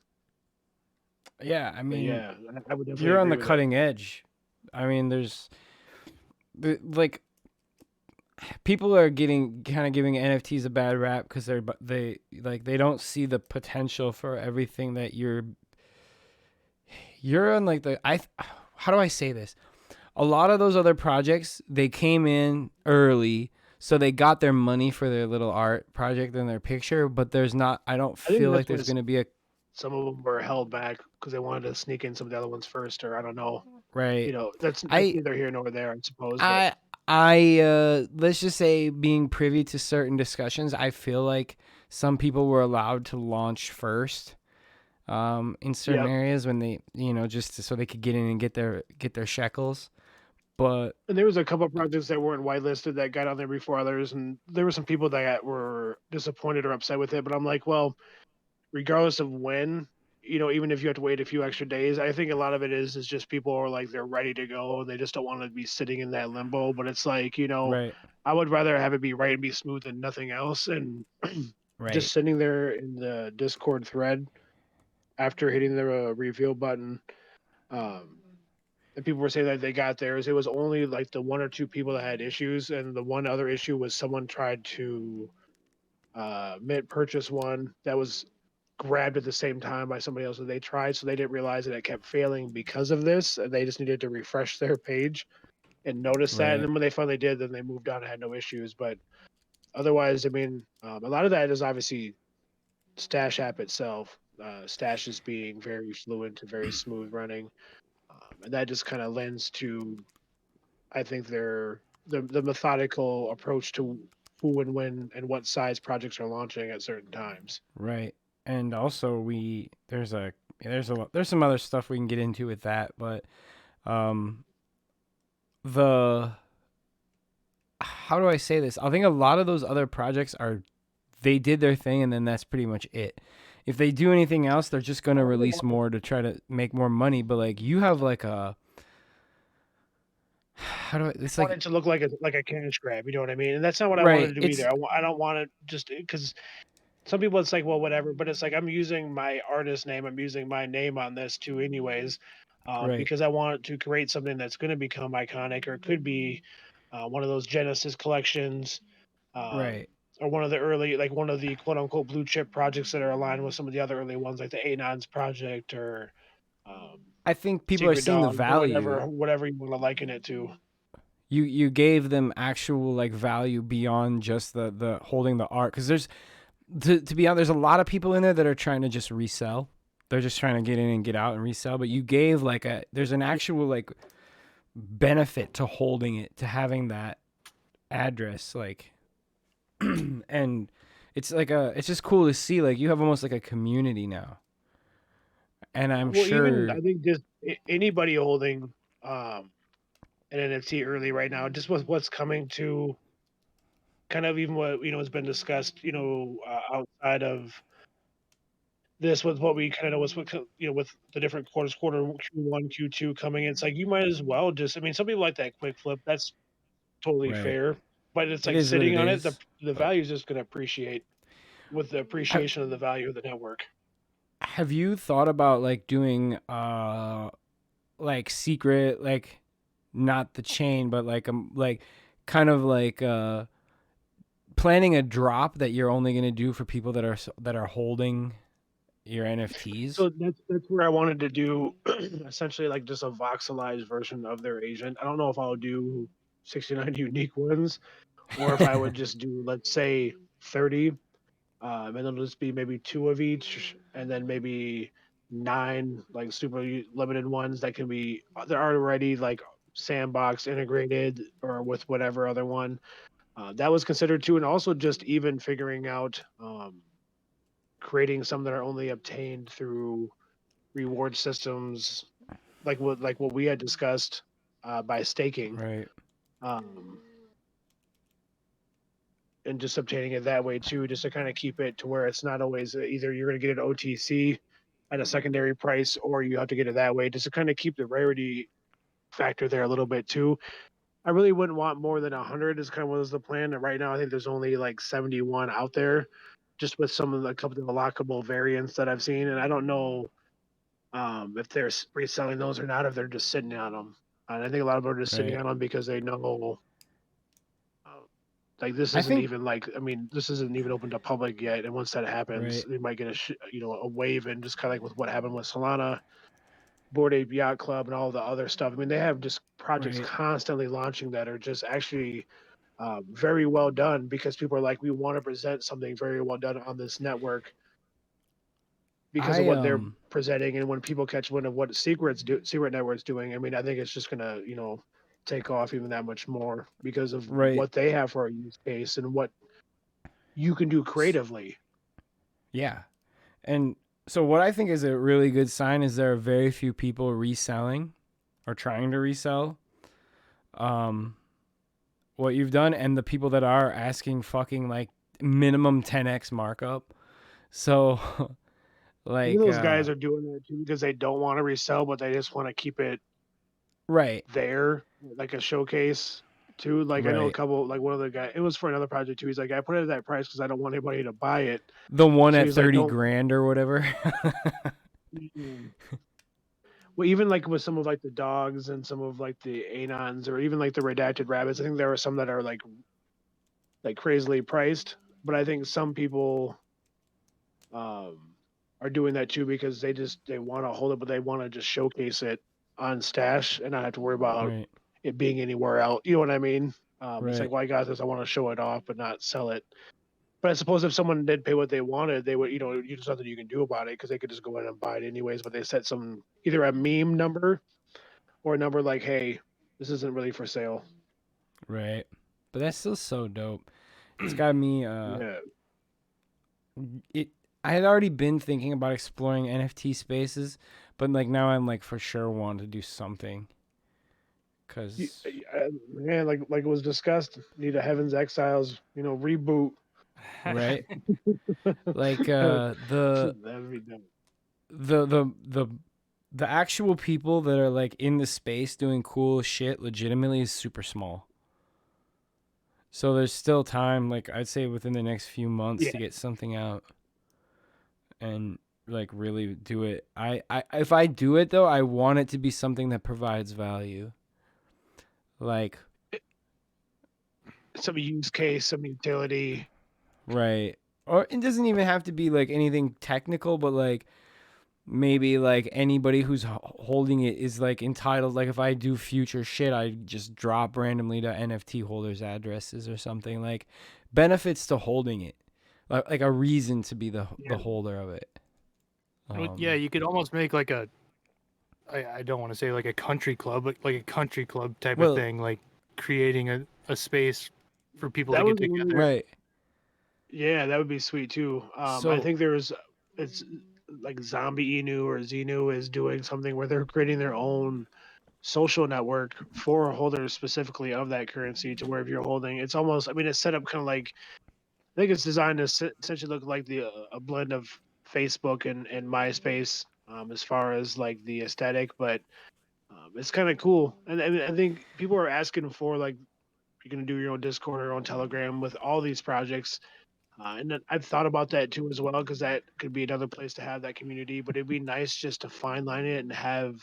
Yeah, I but mean, yeah, I would definitely you're on agree the with it. cutting edge. I mean, there's like people are getting kind of giving NFTs a bad rap because they don't see the potential for everything that you're on like the I how do I say this? A lot of those other projects they came in early, so they got their money for their little art project and their picture, but there's not. I don't I think feel like that's why there's gonna be a some of them were held back because they wanted to sneak in some of the other ones first, or I don't know. right. That's I neither here nor there, I suppose. But I I let's just say being privy to certain discussions, I feel like some people were allowed to launch first in certain yeah, areas when they so they could get in and get their shekels. But and there was a couple of projects that weren't whitelisted that got on there before others, and there were some people that were disappointed or upset with it. But I'm like, well, regardless of when, even if you have to wait a few extra days, I think a lot of it is just people are like they're ready to go and they just don't want to be sitting in that limbo. But it's like, right, I would rather have it be right and be smooth than nothing else. And right, just sitting there in the Discord thread after hitting the reveal button, um, and people were saying that they got theirs. It was only like the one or two people that had issues, and the one other issue was someone tried to mint purchase one that was grabbed at the same time by somebody else that they tried, so they didn't realize that it kept failing because of this. And they just needed to refresh their page and notice that. And right, then when they finally did, then they moved on and had no issues. But otherwise, I mean, a lot of that is obviously Stash app itself. Stash is being very fluent and very smooth running, and that just kind of lends to, I think, the methodical approach to who and when and what size projects are launching at certain times. right. And also there's some other stuff we can get into with that, but um the how do I say this? I think a lot of those other projects are they did their thing and then that's pretty much it. If they do anything else, they're just gonna release more to try to make more money. But like you have like a how do I? It's Want like it to look like a cash grab, you know what I mean? And that's not what I wanted right. to do It's either. I don't want it just because some people it's like, well, whatever, but it's like I'm using my artist name, I'm using my name on this too, anyways, right, because I want to create something that's going to become iconic or it could be one of those Genesis collections. Um, right. or one of the early, like one of the quote unquote blue chip projects that are aligned with some of the other early ones, like the Anons project or um, I think people are Secret seeing the Dogs or value. whatever you want to liken it to. You gave them actual like value beyond just the holding the art, because there's to be honest, there's a lot of people in there that are trying to just resell. They're just trying to get in and get out and resell. But you gave like there's an actual like benefit to holding it, to having that address, like, and it's like it's just cool to see, like, you have almost like a community now. And I'm Well, even sure, I think just anybody holding an NFT early right now, just with what's coming to kind of even what has been discussed, outside of this, with what we kind of know what's what with the different quarter Q1, Q2 coming in. It's like you might as well just. I mean, some people like that quick flip. That's totally right, fair, but it's it like is what sitting it on it. The is. the But value is just going to appreciate with the have, appreciation of the value of the network. have you thought about like doing like secret, like, not the chain, but like kind of like planning a drop that you're only going to do for people that are holding your NFTs? So that's where I wanted to do essentially like just a voxelized version of their agent. I don't know if I'll do 69 unique ones or if I would just do, let's say, 30, and it'll just be maybe two of each, and then maybe nine like super limited ones that can be they're already like sandbox integrated or with whatever other one that was considered too, and also just even figuring out creating some that are only obtained through reward systems like what we had discussed by staking, Right, um, and just obtaining it that way too, just to kind of keep it to where it's not always either you're going to get it OTC at a secondary price or you have to get it that way, just to kind of keep the rarity factor there a little bit too. I really wouldn't want more than 100 is kind of what was the plan. And right now, I think there's only like 71 out there, just with some of the couple of the lockable variants that I've seen. And I don't know if they're reselling those or not, if they're just sitting on them. And I think a lot of them are just sitting right. on them because they know, uh, like this I isn't think, even like I mean this isn't even open to public yet. And once that happens, right, they might get a wave, and just kind of like with what happened with Solana, Board Ape Yacht Club, and all the other stuff. I mean, they have just projects right. constantly launching that are just actually very well done because people are like, we want to present something very well done on this network because of I what they're presenting. And when people catch wind of what Secret Network's doing, I mean, I think it's just gonna take off even that much more because of right. what they have for a use case and what you can do creatively. Yeah. And so what I think is a really good sign is there are very few people reselling or trying to resell um what you've done, and the people that are asking fucking like minimum 10x markup. So I think like those guys are doing that too because they don't want to resell, but they just want to keep it right, there, like a showcase too. Like I know a right. couple, like one of the guys, it was for another project too. He's like, I put it at that price because I don't want anybody to buy it. The one So at he's like, 30 don't. grand or whatever. Mm. Well, even like with some of like the dogs and some of like the anons or even like the redacted rabbits, I think there are some that are like crazily priced. But I think some people um, are doing that too because they want to hold it, but they want to just showcase it on stash and not have to worry about Right, it being anywhere else. You know what I mean? It's like, right. well, I got this. I want to show it off, but not sell it. But I suppose if someone did pay what they wanted, they would, there's nothing you can do about it because they could just go in and buy it anyways. But they set some either a meme number or a number like, hey, this isn't really for sale. Right. But that's still so dope. It's got me Yeah. it I had already been thinking about exploring NFT spaces, but like now I'm like for sure want to do something, cuz Man, like it was discussed, need a Heaven's Exiles, reboot. right? Like That'd be dumb. the the the the actual people that are like in the space doing cool shit legitimately is super small. So there's still time, like I'd say within the next few months, Yeah. to get something out and like really do it. I if I do it though, I want it to be something that provides value. Like Some use case, some utility. Right. Or it doesn't even have to be like anything technical, but like maybe like anybody who's holding it is like entitled. Like if I do future shit, I just drop randomly to NFT holders' addresses or something. Like benefits to holding it, like a reason to be the Yeah. holder of it. Yeah, you could almost make like a I don't want to say like a country club, but like a country club type of Well, thing, like creating a space for people to That get was a together. really, right. yeah, that would be sweet too. I So think it's like Zombie Inu or Xenu is doing something where they're creating their own social network for holders specifically of that currency to where if you're holding, it's almost, I mean, it's set up kind of like, I think it's designed to essentially look like a blend of Facebook and MySpace as far as like the aesthetic, but it's kind of cool. And I think people are asking for like, you're going to do your own Discord or your own Telegram with all these projects. And then I've thought about that too as well, because that could be another place to have that community. But it'd be nice just to fine line it and have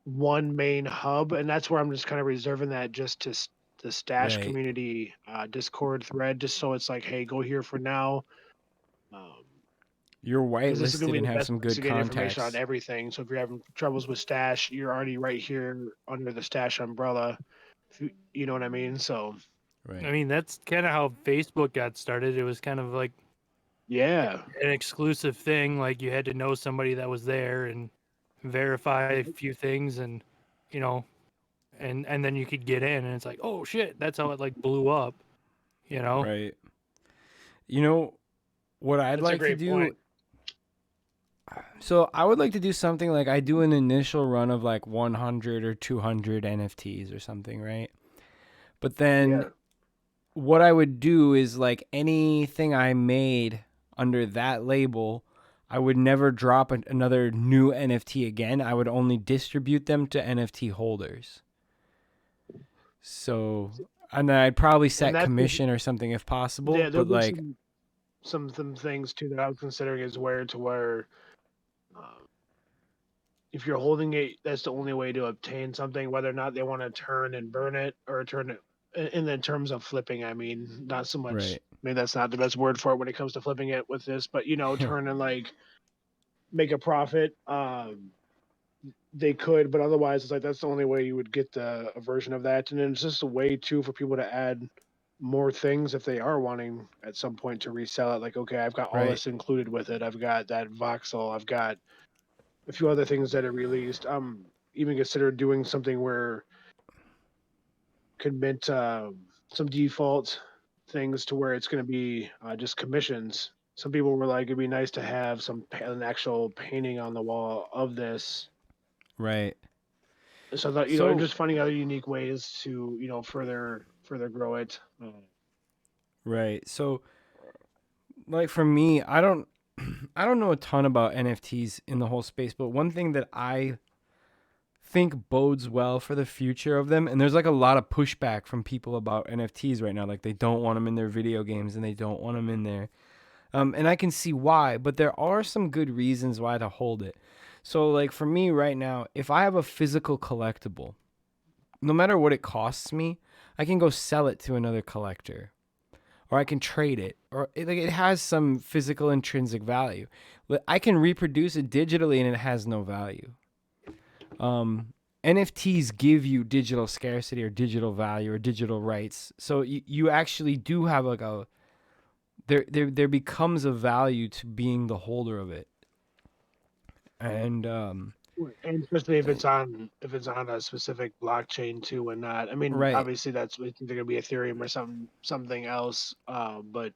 one main hub, and that's where I'm just kind of reserving that just to the stash right, community Discord thread, just so it's like, hey, go here for now, you're because this is going whitelisted to be and the have best some place good to get information on contacts. everything. So if you're having troubles with stash, you're already right here under the stash umbrella. You know what I mean? So Right. I mean, that's kind of how Facebook got started. It was kind of like yeah, an exclusive thing. Like you had to know somebody that was there and verify a few things, and you know, and then you could get in, and it's like, oh shit, that's how it like blew up. You know? Right. You know what I'd that's a like to great do? point. So I would like to do something like I do an initial run of like 100 or 200 NFTs or something, right? But then Yeah, what I would do is like anything I made under that label, I would never drop another new NFT again. I would only distribute them to NFT holders. So, and then I'd probably and set that's commission or something if possible, yeah. There'll but be like, some things too that I was considering is where. Um, if you're holding it, that's the only way to obtain something. Whether or not they want to turn and burn it or turn it in the terms of flipping, I mean, not so much. right. Maybe that's not the best word for it when it comes to flipping it with this, but turn and like make a profit. They could, but otherwise, it's like that's the only way you would get a version of that. And then it's just a way too for people to add more things if they are wanting at some point to resell it. Like, okay, I've got all Right. this included with it. I've got that voxel. I've got a few other things that are released. Even considered doing something where could mint some default things to where it's going to be just commissions. Some people were like, it'd be nice to have an actual painting on the wall of this. Right. So I thought, So, just finding other unique ways to further grow it. right. So, like for me, I don't I don't know a ton about NFTs in the whole space, but one thing that I think bodes well for the future of them, and there's like a lot of pushback from people about NFTs right now, like they don't want them in their video games and they don't want them in there. And I can see why, but there are some good reasons why to hold it. So like for me right now, if I have a physical collectible, no matter what it costs me, I can go sell it to another collector or I can trade it, or it has some physical intrinsic value. I can reproduce it digitally and it has no value. NFTs give you digital scarcity or digital value or digital rights. So you actually do have like a there becomes a value to being the holder of it. And And especially if it's on a specific blockchain too, and not. I mean, right, obviously that's either going to be Ethereum or something else. But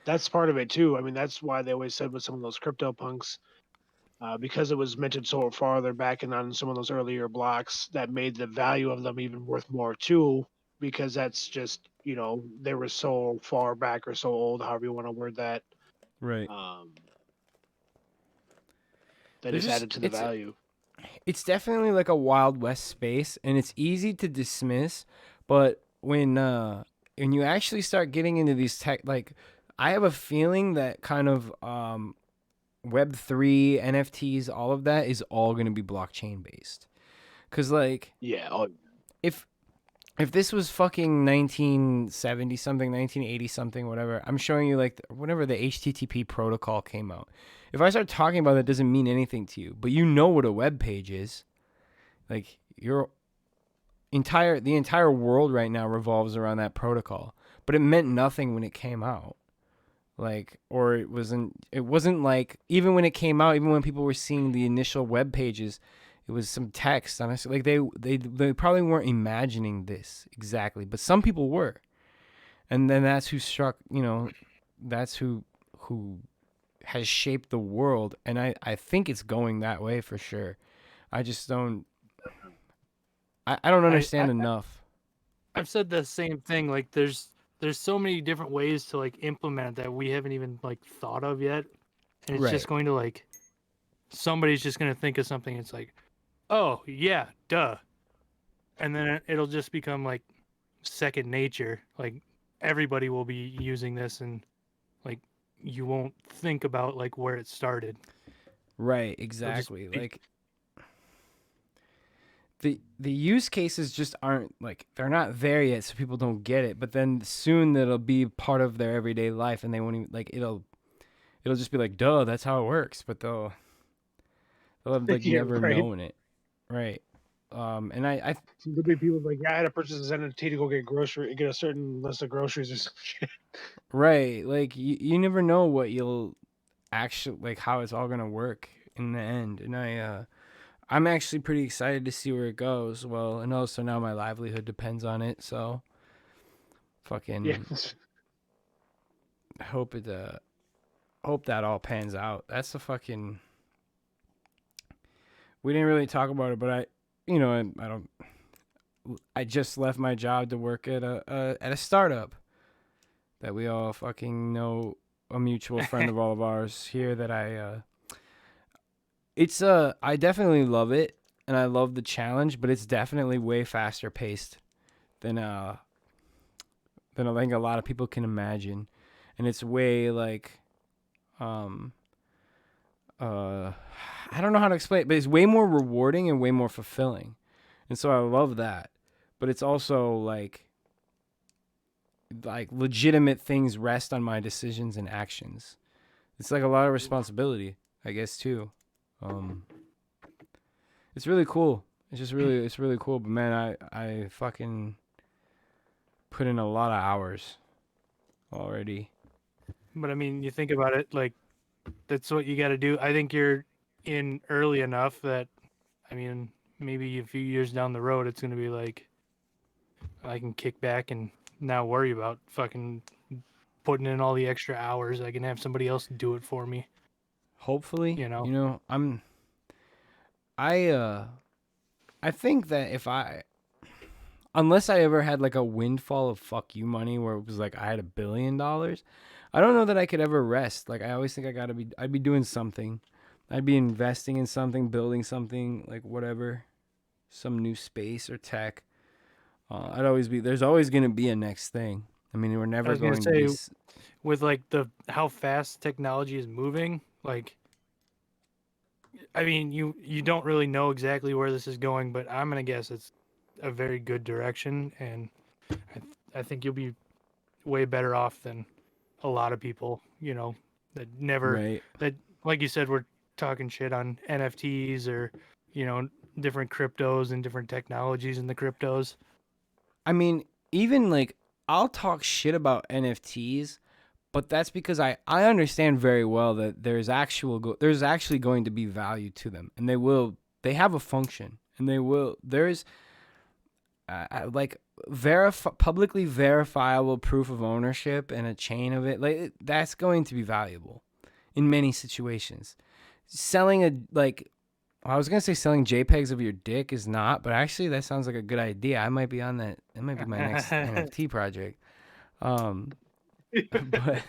that's part of it too. I mean, that's why they always said with some of those crypto punks, because it was mentioned so farther back and on some of those earlier blocks, that made the value of them even worth more too. Because that's just they were so far back or so old, however you want to word that. right. Um, that There's just just added to the value. it's definitely like a wild west space and it's easy to dismiss, but when you actually start getting into these tech, like I have a feeling that kind of web3 NFTs, all of that is all going to be blockchain based. Cuz like Yeah. Oh, if if this was fucking 1970 something, 1980 something, whatever, I'm showing you like whenever the HTTP protocol came out. If I start talking about that, doesn't mean anything to you, but you know what a web page is. Like the entire world right now revolves around that protocol, but it meant nothing when it came out. Like, or it wasn't like, even when it came out, even when people were seeing the initial web pages, it was some text, honestly. Like they probably weren't imagining this exactly, but some people were. And then that's who struck, that's who has shaped the world, and I think it's going that way for sure. I just don't I don't understand I enough. I've said the same thing. Like there's so many different ways to like implement that we haven't even like thought of yet, and it's Right. just going to like somebody's just going to think of something. It's like, oh yeah, duh, and then it'll just become like second nature. Like everybody will be using this, and like you won't think about like where it started. Right, It'll just exactly. be Like the use cases just aren't, like, they're not there yet, so people don't get it, but then soon that'll be part of their everyday life, and they won't even, like, it'll just be like, duh, that's how it works, but they'll have like Yeah, never right. known it. Right. And I There'll be people like, yeah, I had to purchase this NFT to go get a certain list of groceries or some shit. right, like you never know what you'll actually, like, how it's all gonna work in the end. And I'm actually pretty excited to see where it goes. Well, and also now my livelihood depends on it, so Yeah. fucking hope it hope that all pans out. That's the fucking, we didn't really talk about it, but I don't, I just left my job to work at a startup that we all fucking know, a mutual friend of all of ours here, that I definitely love it, and I love the challenge, but it's definitely way faster paced than I think a lot of people can imagine, and it's way like um uh I don't know how to explain it, but it's way more rewarding and way more fulfilling, and so I love that. But it's also like legitimate things rest on my decisions and actions. It's like a lot of responsibility, I guess, too. Um, it's really cool. It's really cool. But man, I fucking put in a lot of hours already. But I mean, you think about it, like that's what you got to do. I think you're in early enough that, I mean, maybe a few years down the road, it's gonna be like I can kick back and not worry about fucking putting in all the extra hours. I can have somebody else do it for me. Hopefully, You know, I uh I think that if I, unless I ever had like a windfall of fuck you money where it was like I had $1 billion, I don't know that I could ever rest. Like, I always think I'd be doing something. I'd be investing in something, building something, like whatever, some new space or tech. There's always going to be a next thing. I mean, we're I never was gonna going to be, say with like the how fast technology is moving, like I mean, you don't really know exactly where this is going, but I'm gonna guess it's a very good direction, and I think you'll be way better off than a lot of people, that never right. that like you said, we're talking shit on NFTs or you know different cryptos and different technologies in the cryptos. I mean, even like, I'll talk shit about NFTs, but that's because I understand very well that there's actually going to be value to them, and they have a function, and there's like publicly verifiable proof of ownership and a chain of it, like that's going to be valuable in many situations. Selling a like I was gonna say selling JPEGs of your dick is not, but actually that sounds like a good idea. I might be on that. That might be my next NFT project. Um, but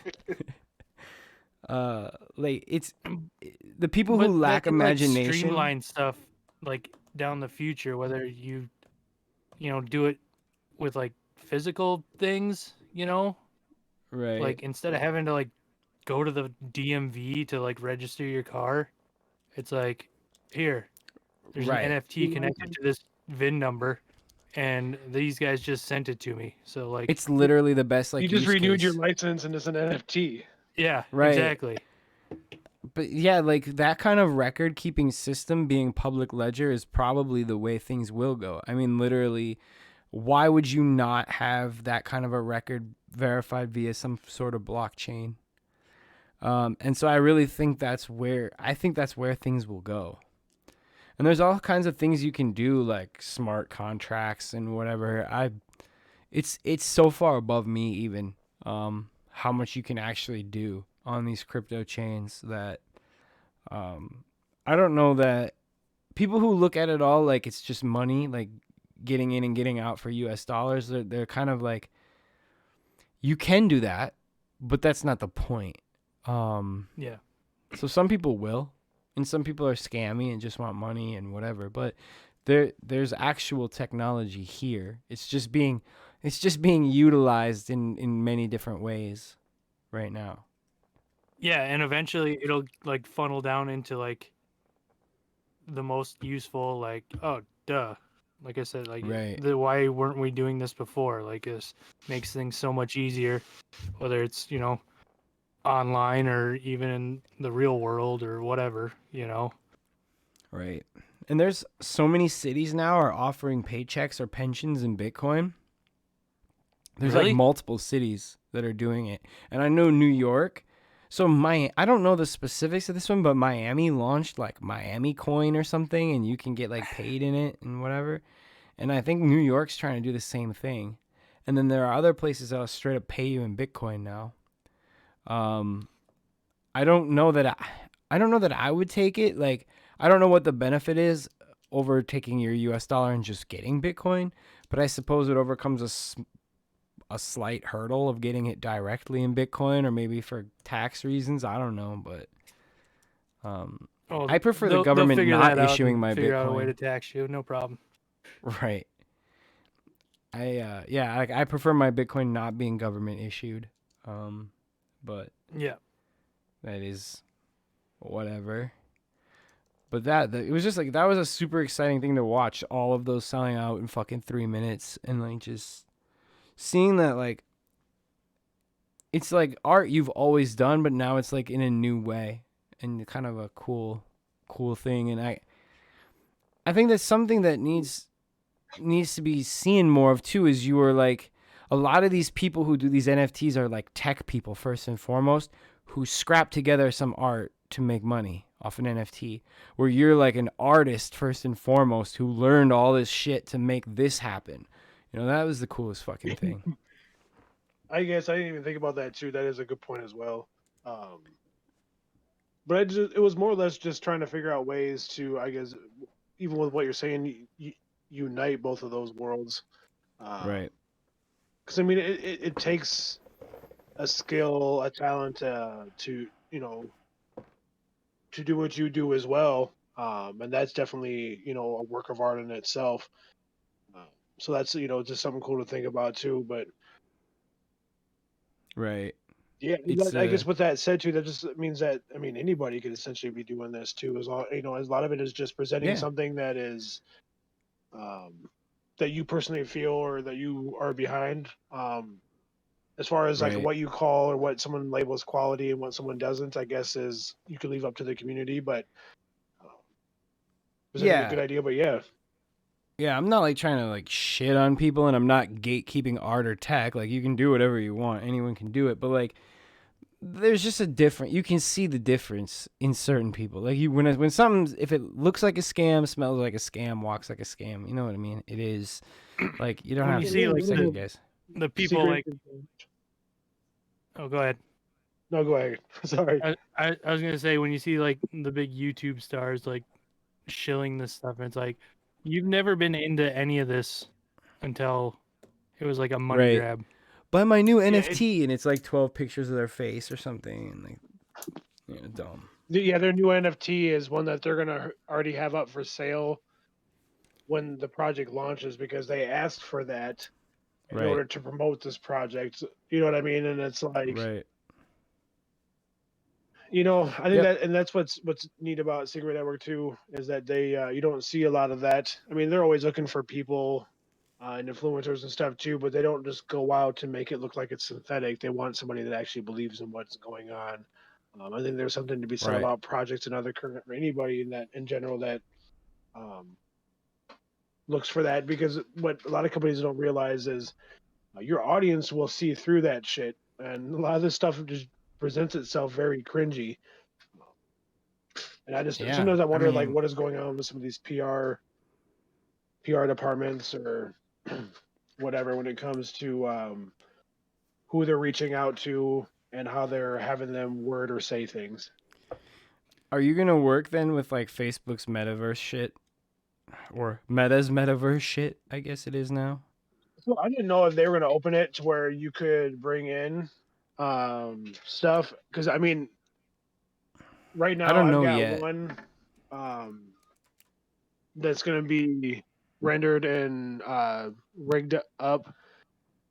like it's the people who But that lack could like imagination. streamline stuff like down the future, whether you do it with like physical things, Right. like instead of having to like go to the DMV to like register your car, it's like here, there's an Right. NFT connected to this VIN number, and these guys just sent it to me. So like, It's literally the best like you just use renewed your case. license and it's an NFT. yeah, Right. exactly. But yeah, like that kind of record keeping system being public ledger is probably the way things will go. I mean, literally, why would you not have that kind of a record verified via some sort of blockchain? And so I really think that's where things will go. And there's all kinds of things you can do, like smart contracts and whatever. It's so far above me even, how much you can actually do on these crypto chains that, I don't know that people who look at it all like it's just money, like getting in and getting out for US dollars, they're kind of like, you can do that, but that's not the point. Yeah. So some people will, and some people are scammy and just want money and whatever, but there's actual technology here. It's just being utilized in many different ways right now. Yeah, and eventually it'll like funnel down into like the most useful, like, oh duh. Like I said, like Right. why weren't we doing this before? Like this makes things so much easier, whether it's, you know, online or even in the real world or whatever, you know. Right. And there's so many cities now are offering paychecks or pensions in Bitcoin. There's Really? like multiple cities that are doing it. And I know New York. So I don't know the specifics of this one, but Miami launched like Miami Coin or something, and you can get like paid in it and whatever. And I think New York's trying to do the same thing. And then there are other places that'll straight up pay you in Bitcoin now. I don't know that I would take it. Like, I don't know what the benefit is over taking your US dollar and just getting Bitcoin, but I suppose it overcomes a slight hurdle of getting it directly in Bitcoin, or maybe for tax reasons. I don't know, but Oh, I prefer the they'll government figure not that out issuing and my figure out a way to Bitcoin. tax you, no problem. Right. I prefer my Bitcoin not being government issued. But Yeah. that is whatever. But it was just like, that was a super exciting thing to watch. All of those selling out in fucking 3 minutes, and like just seeing that, like, it's like art you've always done, but now it's like in a new way and kind of a cool thing. And I think that's something that needs to be seen more of too. Is you were like, a lot of these people who do these NFTs are like tech people first and foremost, who scrap together some art to make money off an NFT, where you're like an artist first and foremost who learned all this shit to make this happen. You know, that was the coolest fucking thing. I guess I didn't even think about that too. That is a good point as well. But it was more or less just trying to figure out ways to, I guess, even with what you're saying, unite both of those worlds. Right. Because I mean, it takes a skill, a talent to to do what you do as well, and that's definitely a work of art in itself. So that's just something cool to think about too. But Right. yeah, It's I guess with that said too, that just means that anybody could essentially be doing this too. As long as a lot of it is just presenting yeah. something that is that you personally feel or that you are behind. As far as like Right. what you call or what someone labels quality and what someone doesn't, I guess is you can leave up to the community. But presenting a good Yeah. idea. But yeah, Yeah, I'm not like trying to like shit on people, and I'm not gatekeeping art or tech. Like, you can do whatever you want. Anyone can do it. But like, there's just you can see the difference in certain people. Like, when something, if it looks like a scam, smells like a scam, walks like a scam, you know what I mean? It is like, you don't When have you to see like second guess. the people like, oh, go ahead. No, go ahead. Sorry. I was gonna say, when you see like the big YouTube stars like shilling this stuff, and it's like, you've never been into any of this until it was like a money Right. grab. Buy my new Yeah, NFT, and it's like 12 pictures of their face or something, and like, dumb. Yeah, their new NFT is one that they're gonna already have up for sale when the project launches because they asked for that in Right. order to promote this project. You know what I mean? And it's like, Right. I think Yep. that, and that's what's neat about Secret Network too, is that they you don't see a lot of that. I mean, they're always looking for people and influencers and stuff too, but they don't just go out to make it look like it's synthetic. They want somebody that actually believes in what's going on. I think there's something to be said Right. about projects and other current or anybody in that in general that um, looks for that, because what a lot of companies don't realize is your audience will see through that shit, and a lot of this stuff just presents itself very cringy. And I just Yeah. sometimes I I wonder like mean, what is going on with some of these PR departments or whatever when it comes to who they're reaching out to and how they're having them word or say things. are you gonna work then with like Facebook's metaverse shit or Meta's metaverse shit? I guess it is now. So I didn't know if they were going to open it to where you could bring in stuff, because I mean, right I now don't I've know got yet. one um, that's going to be rendered and rigged up.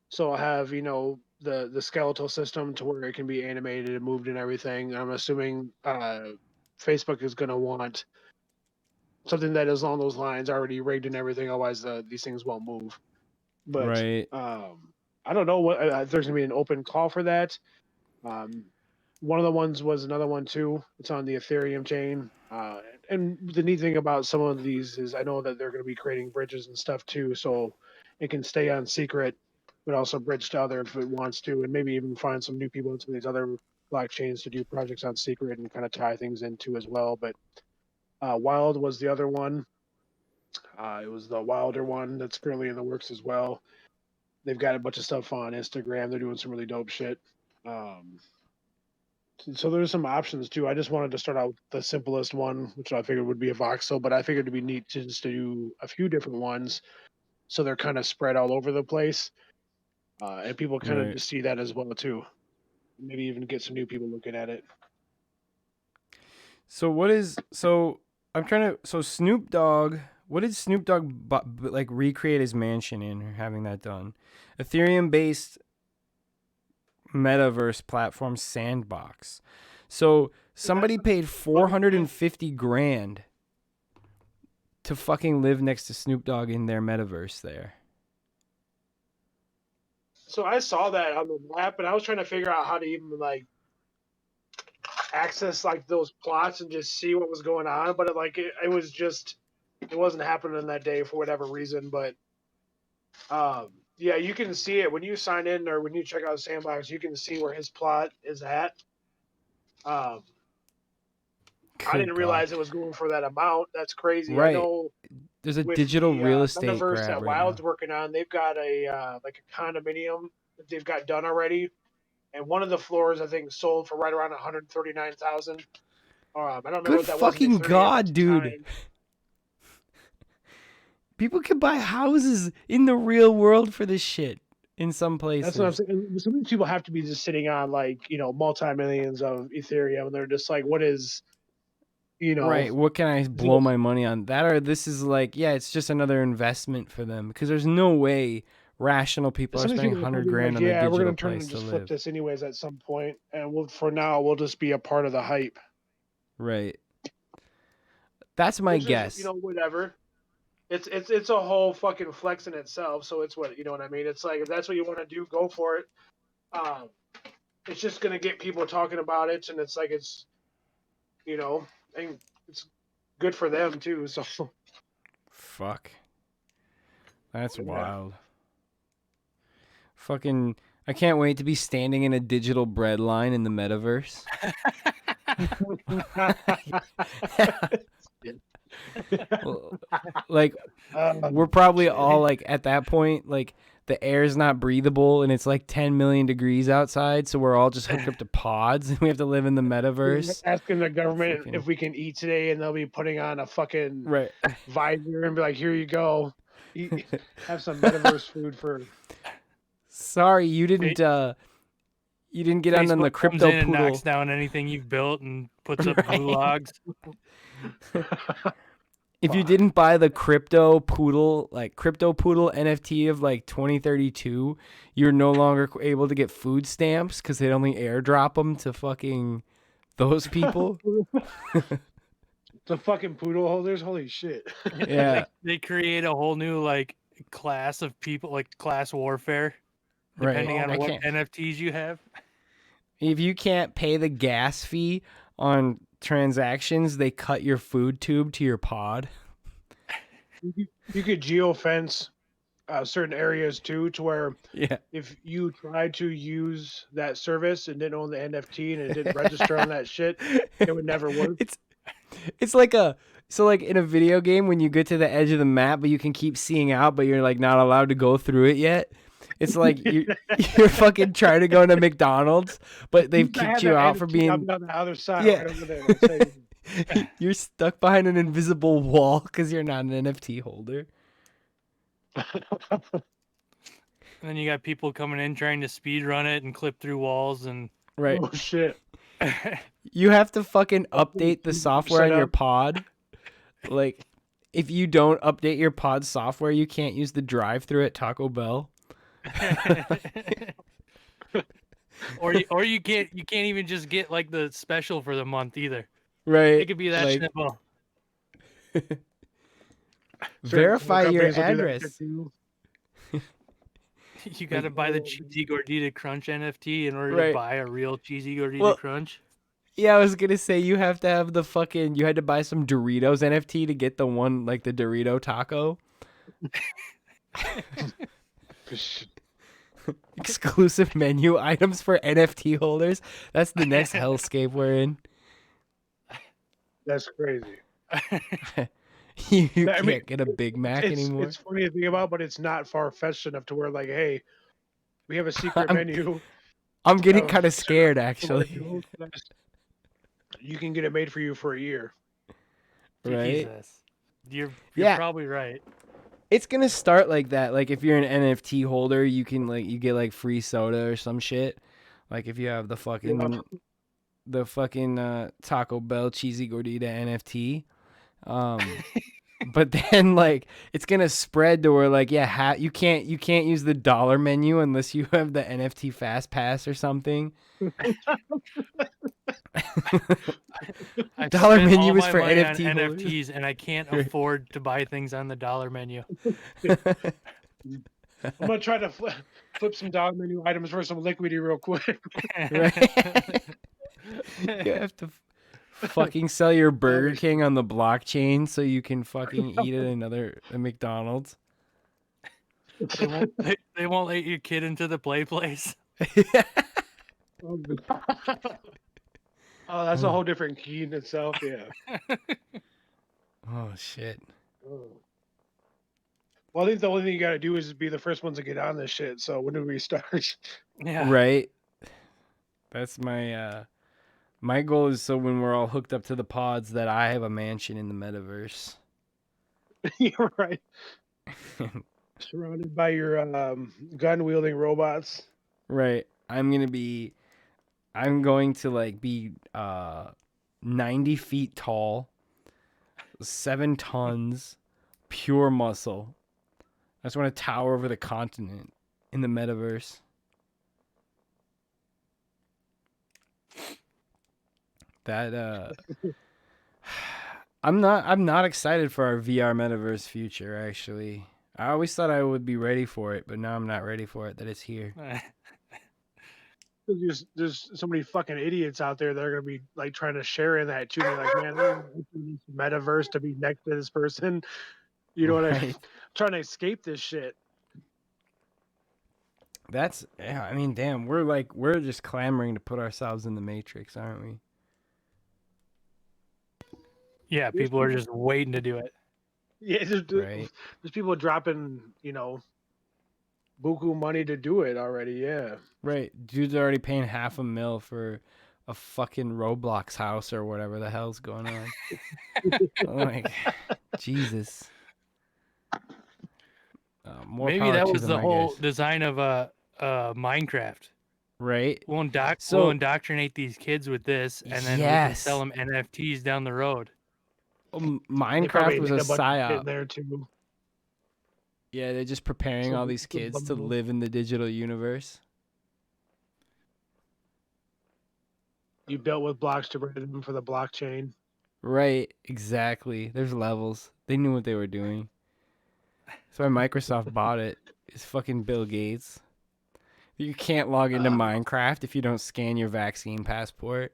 So I'll have the skeletal system to where it can be animated and moved and everything. I'm assuming Facebook is going to want something that is along those lines already rigged and everything. Otherwise, these things won't move. But Right. I don't know what if there's gonna be an open call for that. Um, one of the ones was another one too. It's on the Ethereum chain. And the neat thing about some of these is I know that they're going to be creating bridges and stuff too, so it can stay on secret, but also bridge to other if it wants to, and maybe even find some new people into these other blockchains to do projects on secret and kind of tie things into as well. But Wild was the other one. It was the Wilder one that's currently in the works as well. They've got a bunch of stuff on Instagram. They're doing some really dope shit. Um, so there's some options too. I just wanted to start out with the simplest one, which I figured would be a voxel, but I figured it'd be neat to just to do a few different ones, so they're kind of spread all over the place, and people kind of Right. just see that as well too. Maybe even get some new people looking at it. So I'm trying to so Snoop Dogg, what did Snoop Dogg like recreate his mansion in or having that done? Ethereum based metaverse platform Sandbox. So somebody paid 450 grand to fucking live next to Snoop Dogg in their metaverse there. So I saw that on the map, and I was trying to figure out how to even like access like those plots and just see what was going on, but it was just it wasn't happening that day for whatever reason. But yeah, you can see it when you sign in or when you check out Sandbox. You can see where his plot is at. Um, I Good didn't God. realize it was going for that amount. That's crazy. I Right. know There's a with digital the real estate Metaverse grab that right Wild's now. working on, they've got a like a condominium that they've got done already, and one of the floors I think sold for right around 139,000. I don't remember Good what that was in fucking Ethereum at God, the dude. time. People can buy houses in the real world for this shit in some That's what I'm places. saying. Some of these people have to be just sitting on like multi millions of Ethereum, and they're just like, what is Right. What can I is it blow my money on? That or this is like, yeah, it's just another investment for them because there's no way rational people are some of these spending people are 100 probably grand like, on their yeah, we're digital gonna turn place and to just flip live. this anyways at some point, and for now we'll just be a part of the hype, Right. That's my which is guess. whatever. It's a whole fucking flex in itself. So it's what I mean. It's like if that's what you want to do, go for it. Um, it's just gonna get people talking about it, and it's like and it's good for them too. So Fuck. That's yeah. wild. Fucking I can't wait to be standing in a digital bread line in the metaverse. Well, like we're probably all Shit. like at that point like the air's not breathable and it's like 10 million degrees outside, so we're all just hooked up to pods and we have to live in the metaverse. Asking the government Fucking if we can eat today, and they'll be putting on a fucking right. visor and be like, "Here you go, eat, have some metaverse food for." Sorry, you Fa- didn't get on the Facebook comes crypto in and knocks poodle. down anything you've built and puts up Right. gulags. If you Fuck. didn't buy the crypto poodle NFT of like 2032, you're no longer able to get food stamps because they'd only airdrop them to fucking those people. The fucking poodle holders, holy shit! Yeah. They create a whole new like class of people, like class warfare, Right. depending on I what can't. NFTs you have. If you can't pay the gas fee on transactions, they cut your food tube to your pod. You could geofence certain areas too, to where Yeah. if you tried to use that service and didn't own the NFT and it didn't register on that shit, it would never work. It's like like in a video game when you get to the edge of the map, but you can keep seeing out, but you're like not allowed to go through it yet. It's like you're fucking trying to go into McDonald's, but they've I kicked had you that out for NFT, I'll being be on the other side, yeah. right over there. I'll tell you. You're stuck behind an invisible wall because you're not an NFT holder. And then you got people coming in trying to speed run it and clip through walls and Right. Oh shit! You have to fucking update the Set software on your up. pod. Like, if you don't update your pod software, you can't use the drive-through at Taco Bell. or you can't even just get like the special for the month either. Right. It could be that like, simple. verify your companies will do that shit address. too. You got to buy the cheesy gordita crunch NFT in order Right. to buy a real cheesy gordita Well, crunch. Yeah, I was gonna say you have to have the fucking. You had to buy some Doritos NFT to get the one like the Dorito taco. Exclusive menu items for NFT holders. That's the next hellscape we're in. That's crazy. you I can't mean, get a Big Mac anymore. It's funny to think about, but it's not far fetched enough to where like, hey, we have a secret menu. I'm getting of kind of scared certain actually. You can get it made for you for a year. Right? Jesus. You're Yeah. probably right. It's gonna start like that. Like if you're an NFT holder, you can like you get like free soda or some shit. Like if you have the fucking Taco Bell cheesy gordita NFT. But then like it's gonna spread to where like yeah you can't use the dollar menu unless you have the NFT fast pass or something. I've Dollar spent menu all is my for money NFT on holders. NFTs and I can't afford to buy things on the dollar menu. I'm gonna try to flip some dollar menu items for some liquidy real quick. Right? You have to fucking sell your Burger King on the blockchain so you can fucking eat at a McDonald's. They won't let your kid into the play place. Oh, that's a whole different key in itself. Yeah. Oh shit. Well, I think the only thing you got to do is be the first ones to get on this shit. So when do we start? Yeah. Right. That's my my goal is so when we're all hooked up to the pods that I have a mansion in the metaverse. You're right. Surrounded by your gun wielding robots. Right. I'm going to like be 90 feet tall, 7 tons, pure muscle. I just want to tower over the continent in the metaverse. That I'm not excited for our VR metaverse future actually. I always thought I would be ready for it, but now I'm not ready for it that it's here. There's so many fucking idiots out there that are gonna be like trying to share in that too. They're like, man, I want this metaverse to be next to this person. You know what I mean? Trying to escape this shit. That's yeah. I mean, damn, we're just clamoring to put ourselves in the Matrix, aren't we? Yeah, people are just waiting to do it. Yeah, Right. There's people dropping, buku money to do it already. Yeah. Right. Dude's already paying $500,000 for a fucking Roblox house or whatever the hell's going on. Like, Jesus. Maybe that was the whole design of Minecraft. Right. We'll indoctrinate these kids with this, and then we can sell them NFTs down the road. Minecraft was a psyop. There too. Yeah, they're just preparing all these kids to live in the digital universe. You built with blocks to ready them for the blockchain. Right, exactly. There's levels. They knew what they were doing. That's why Microsoft bought it. It's fucking Bill Gates. You can't log into Minecraft if you don't scan your vaccine passport.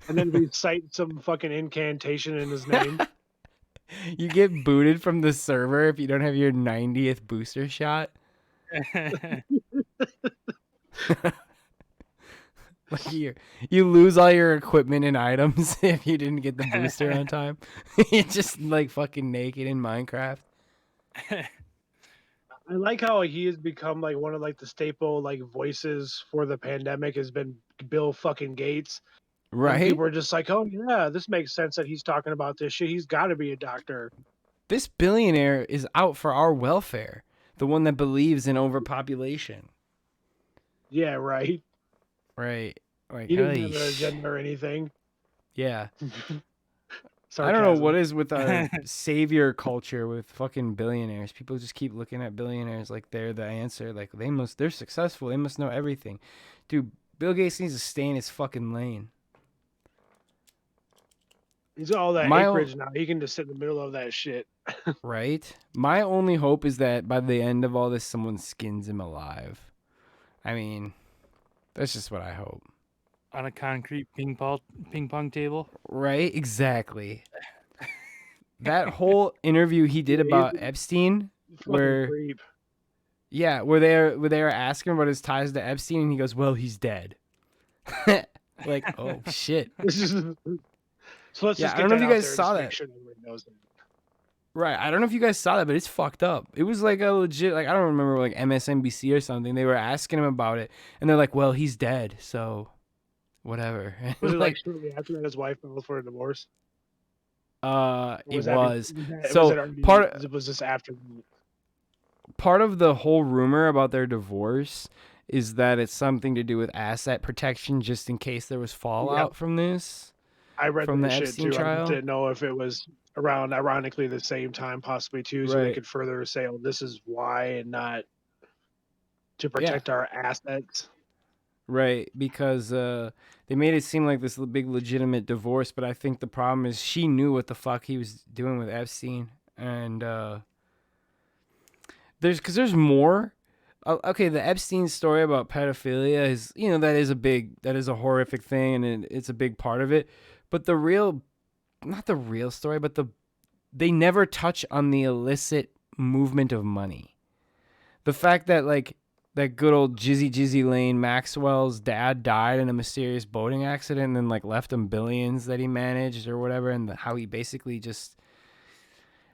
And then recite some fucking incantation in his name. You get booted from the server if you don't have your 90th booster shot. Like you lose all your equipment and items if you didn't get the booster on time. You're just like fucking naked in Minecraft. I like how he has become like one of like the staple like voices for the pandemic has been Bill fucking Gates. And Right? people are just like, oh yeah, this makes sense that he's talking about this shit. He's got to be a doctor. This billionaire is out for our welfare. The one that believes in overpopulation. Yeah, right. Right. Like, He didn't hey, have an agenda or anything. yeah. Sarcasm. I don't know what is with our savior culture with fucking billionaires. People just keep looking at billionaires like they're the answer. Like they're successful. They must know everything. Dude, Bill Gates needs to stay in his fucking lane. He's got all that My acreage now. He can just sit in the middle of that shit. Right? My only hope is that by the end of all this, someone skins him alive. I mean, that's just what I hope. On a concrete ping pong table. Right? Exactly. That whole interview he did about Epstein, where Creep. yeah, where they were asking about his ties to Epstein, and he goes, "Well, he's dead." Like, oh shit. So let's Yeah, just I get don't know if that you out guys there, saw just that. make sure everybody knows that. Right. I don't know if you guys saw that, but it's fucked up. It was like a legit, like, I don't remember, like MSNBC or something. They were asking him about it, and they're like, "Well, he's dead, so whatever." Was it like shortly after that his wife filed for a divorce? Or It that was. was So it already, was this after? part of the whole rumor about their divorce is that it's something to do with asset protection, just in case there was fallout from this. I read From that the shit Epstein too. I trial? just didn't know if it was around, ironically, the same time, possibly too, so they Right. could further say, "Oh, this is why," and not to protect our assets. Right, because they made it seem like this big legitimate divorce, but I think the problem is she knew what the fuck he was doing with Epstein, and there's more. Okay, the Epstein story about pedophilia is, that is a horrific thing, and it's a big part of it. But not the real story, but they never touch on the illicit movement of money. The fact that like that good old Jizzy Lane Maxwell's dad died in a mysterious boating accident and then like left him billions that he managed or whatever, and how he basically just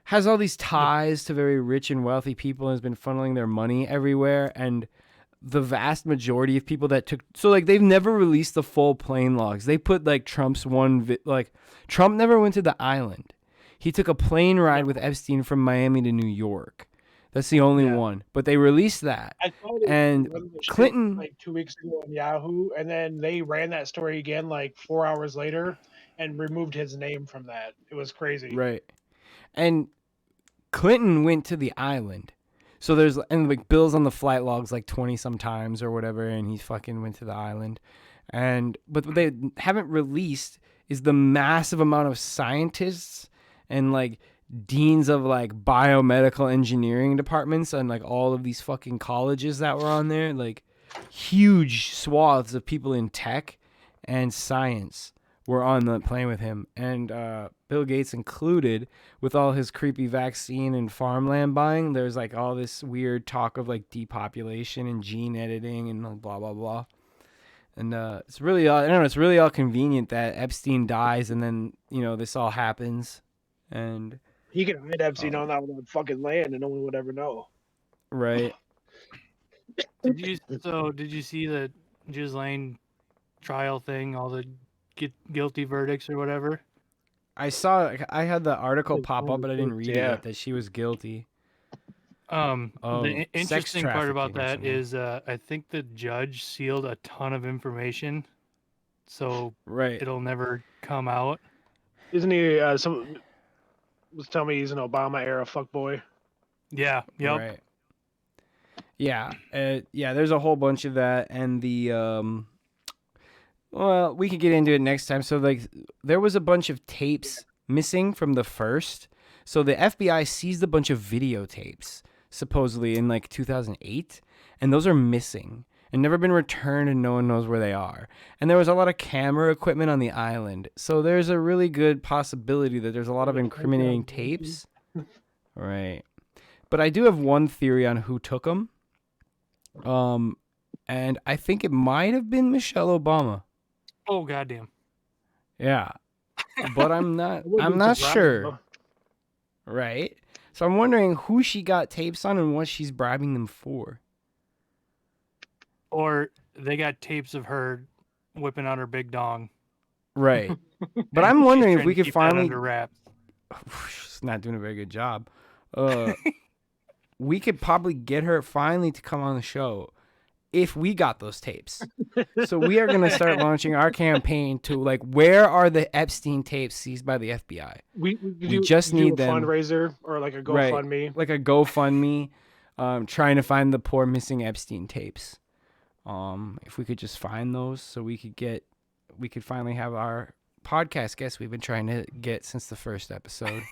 has all these ties to very rich and wealthy people and has been funneling their money everywhere. And the vast majority of people that they've never released the full plane logs. They put like Trump's Trump never went to the island. He took a plane ride with Epstein from Miami to New York. That's the only one. But they released that. And Clinton, like 2 weeks ago on Yahoo, and then they ran that story again like 4 hours later and removed his name from that. It was crazy. Right. And Clinton went to the island. So like Bill's on the flight logs like 20 sometimes or whatever, and he fucking went to the island. But what they haven't released is the massive amount of scientists and like deans of like biomedical engineering departments and like all of these fucking colleges that were on there, like huge swaths of people in tech and science were on the plane with him, and Bill Gates included, with all his creepy vaccine and farmland buying. There's like all this weird talk of like depopulation and gene editing and like blah blah blah. And it's really all, I don't know, it's really all convenient that Epstein dies and then this all happens, and he could hide Epstein on that fucking land and no one would ever know. Right. Did you see the Ghislaine trial thing? All the guilty verdicts or whatever. I had the article pop up, but I didn't read it yet, that she was guilty. The interesting part about that is I think the judge sealed a ton of information, so it'll never come out. Isn't he some was telling me he's an Obama era fuckboy? Yeah. Yep. Right. Yeah. There's a whole bunch of that, and the well, we could get into it next time. So like there was a bunch of tapes missing from the first. So the FBI seized a bunch of videotapes, supposedly in like 2008, and those are missing and never been returned, and no one knows where they are. And there was a lot of camera equipment on the island, so there's a really good possibility that there's a lot of incriminating tapes. Right. But I do have one theory on who took them. And I think it might have been Michelle Obama. Oh goddamn. Yeah. But I'm not I wouldn't I'm be not surprised, sure. though. Right? So I'm wondering who she got tapes on and what she's bribing them for. Or they got tapes of her whipping out her big dong. Right. But and I'm she's wondering if trying we to could keep that finally under wraps. she's not doing a very good job. We could probably get her finally to come on the show if we got those tapes. So we are going to start launching our campaign to like, where are the Epstein tapes seized by the FBI? We just need a them. fundraiser or like a Right. GoFundMe. Like a GoFundMe, trying to find the poor missing Epstein tapes. If we could just find those, so we could finally have our podcast guest we've been trying to get since the first episode.